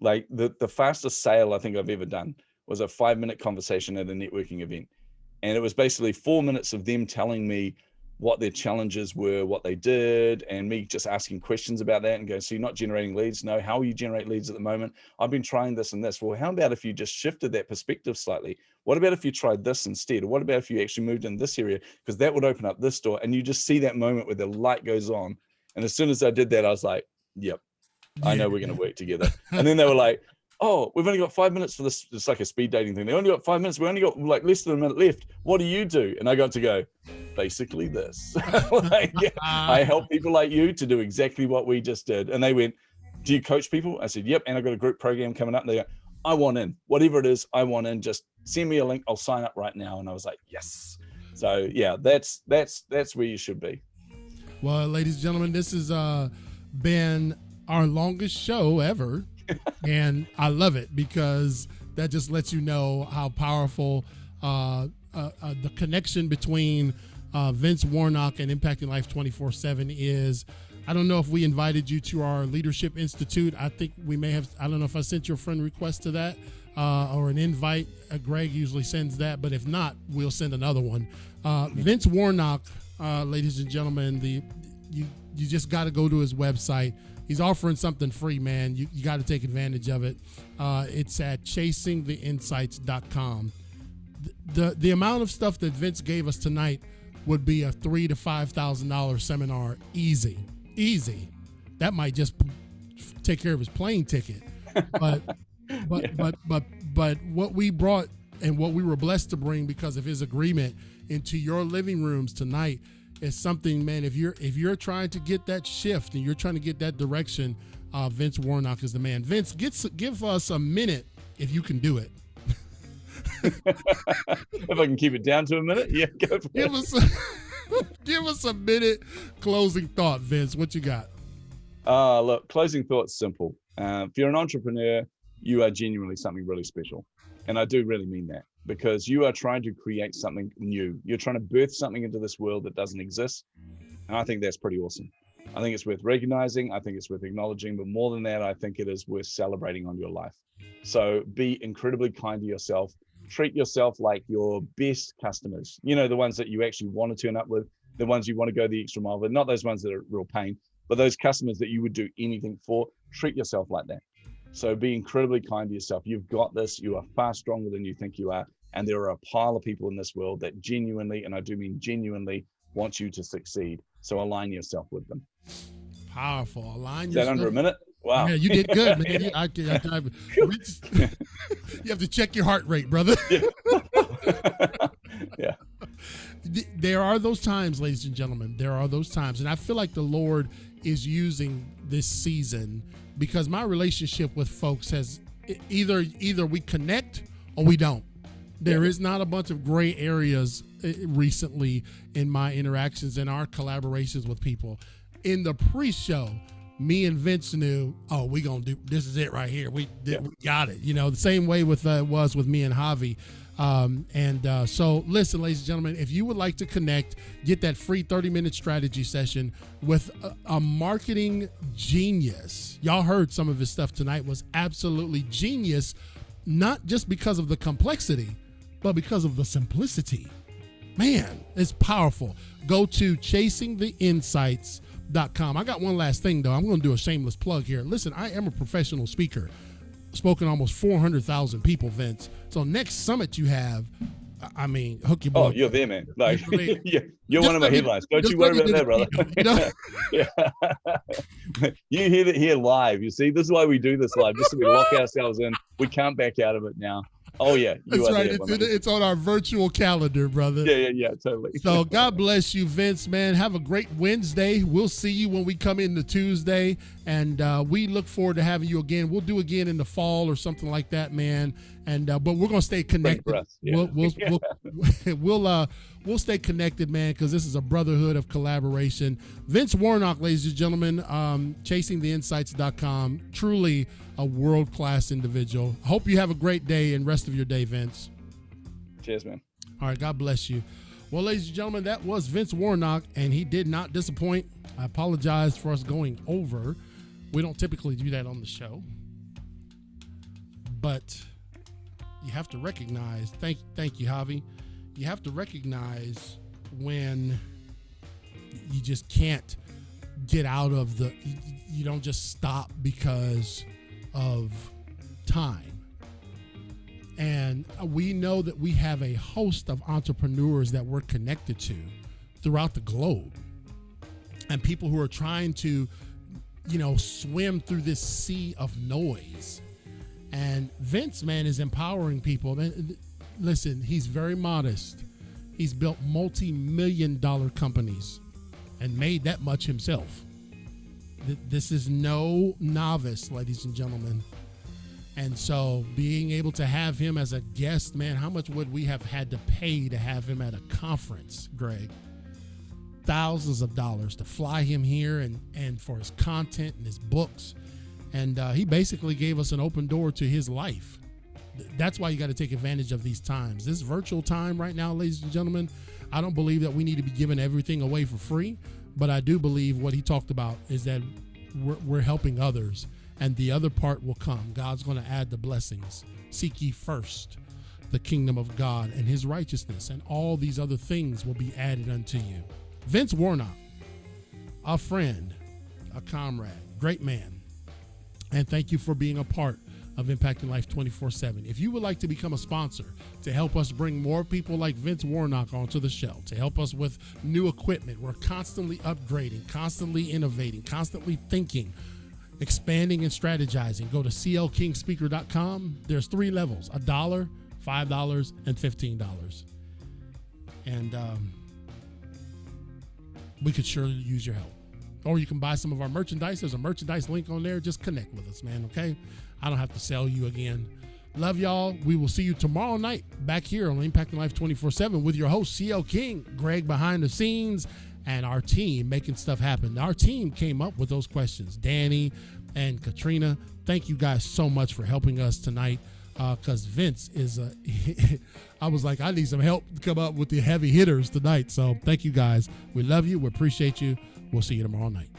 like the fastest sale I think I've ever done was a 5-minute conversation at a networking event. And it was basically 4 minutes of them telling me what their challenges were, what they did, and me just asking questions about that and go, so you're not generating leads? No. How will you generate leads at the moment? I've been trying this and this. Well, how about if you just shifted that perspective slightly? What about if you tried this instead? Or what about if you actually moved in this area? Because that would open up this door. And you just see that moment where the light goes on. And as soon as I did that, I was like, yep, I know we're going to work together. And then they were like, oh, we've only got 5 minutes for this. It's like a speed dating thing. They only got 5 minutes. We only got like less than a minute left. What do you do? And I got to go, basically this. Like, I help people like you to do exactly what we just did. And they went, do you coach people? I said, yep. And I've got a group program coming up. And they go, I want in. Whatever it is, I want in. Just send me a link. I'll sign up right now. And I was like, yes. So yeah, that's where you should be. Well, ladies and gentlemen, this has been our longest show ever. And I love it because that just lets you know how powerful the connection between Vince Warnock and Impacting Life 24/7 is. I don't know if we invited you to our Leadership Institute. I think we may have. I don't know if I sent your friend request to that or an invite. Greg usually sends that, but if not, we'll send another one. Vince Warnock, ladies and gentlemen, you just got to go to his website. He's offering something free, man. You got to take advantage of it. It's at chasingtheinsights.com. The amount of stuff that Vince gave us tonight would be a $3,000 to $5,000 seminar. Easy. That might just take care of his plane ticket. But what we brought and what we were blessed to bring because of his agreement into your living rooms tonight is something, man. If you're trying to get that shift and you're trying to get that direction, Vince Warnock is the man. Vince, give us a minute if you can do it. If I can keep it down to a minute, yeah, go for it. Give us a minute closing thought, Vince. What you got? Look, closing thought's simple. If you're an entrepreneur, you are genuinely something really special. And I do really mean that, because you are trying to create something new. You're trying to birth something into this world that doesn't exist. And I think that's pretty awesome. I think it's worth recognizing. I think it's worth acknowledging. But more than that, I think it is worth celebrating on your life. So be incredibly kind to yourself. Treat yourself like your best customers. You know, the ones that you actually want to turn up with, the ones you want to go the extra mile with, not those ones that are real pain, but those customers that you would do anything for. Treat yourself like that. So be incredibly kind to yourself. You've got this. You are far stronger than you think you are. And there are a pile of people in this world that genuinely, and I do mean genuinely, want you to succeed. So align yourself with them. Powerful. Align yourself. Is that under a minute? Wow. Yeah, you did good, man. You have to check your heart rate, brother. Yeah. There are those times, ladies and gentlemen. There are those times. And I feel like the Lord is using this season because my relationship with folks has either we connect or we don't. There is not a bunch of gray areas recently in my interactions and our collaborations with people. In the pre-show, me and Vince knew, we gonna do this. Is it right here? We got it. You know, the same way with was with me and Javi. So listen, ladies and gentlemen, if you would like to connect, get that free 30-minute strategy session with a marketing genius. Y'all heard some of his stuff tonight was absolutely genius, not just because of the complexity, but because of the simplicity. Man, it's powerful. Go to chasingtheinsights.com. I got one last thing, though. I'm going to do a shameless plug here. Listen, I am a professional speaker. Spoken to almost 400,000 people, Vince. So next summit you have, I mean, hook your boy. Oh, you're there, man. Like, You know what I mean? you're one of my headlines. Don't you worry about that, brother. You know? Yeah. You hear it here live. You see, this is why we do this live. Just so we lock ourselves in. We can't back out of it now. Oh, yeah. That's right. It's on our virtual calendar, brother. Yeah, totally. So God bless you, Vince, man. Have a great Wednesday. We'll see you when we come into Tuesday, and we look forward to having you again. We'll do again in the fall or something like that, man. And but we're gonna stay connected. Yeah. We'll stay connected, man, because this is a brotherhood of collaboration. Vince Warnock, ladies and gentlemen, chasingtheinsights.com. Truly a world-class individual. Hope you have a great day and rest of your day, Vince. Cheers, man. All right, God bless you. Well, ladies and gentlemen, that was Vince Warnock, and he did not disappoint. I apologize for us going over. We don't typically do that on the show. But you have to recognize, thank you, Javi. You have to recognize when you just can't get out of you don't just stop because of time. And we know that we have a host of entrepreneurs that we're connected to throughout the globe, and people who are trying to, swim through this sea of noise. And Vince, man, is empowering people. Listen, he's very modest. He's built multi-million-dollar companies and made that much himself. This is no novice, ladies and gentlemen. And so being able to have him as a guest, man, how much would we have had to pay to have him at a conference, Greg? Thousands of dollars to fly him here and for his content and his books. And he basically gave us an open door to his life. That's why you got to take advantage of these times. This virtual time right now, ladies and gentlemen, I don't believe that we need to be giving everything away for free, but I do believe what he talked about is that we're helping others, and the other part will come. God's going to add the blessings. Seek ye first the kingdom of God and his righteousness, and all these other things will be added unto you. Vince Warnock, a friend, a comrade, great man. And thank you for being a part of Impacting Life 24/7. If you would like to become a sponsor to help us bring more people like Vince Warnock onto the show, to help us with new equipment, we're constantly upgrading, constantly innovating, constantly thinking, expanding and strategizing. Go to clkingspeaker.com. There's 3 levels: $1, $5, and $15. And we could surely use your help. Or you can buy some of our merchandise. There's a merchandise link on there. Just connect with us, man, okay? I don't have to sell you again. Love y'all. We will see you tomorrow night back here on Impacting Life 24/7 with your host, CL King, Greg behind the scenes, and our team making stuff happen. Our team came up with those questions. Danny and Katrina, thank you guys so much for helping us tonight, because Vince is I was like, I need some help to come up with the heavy hitters tonight. So thank you guys. We love you. We appreciate you. We'll see you tomorrow night.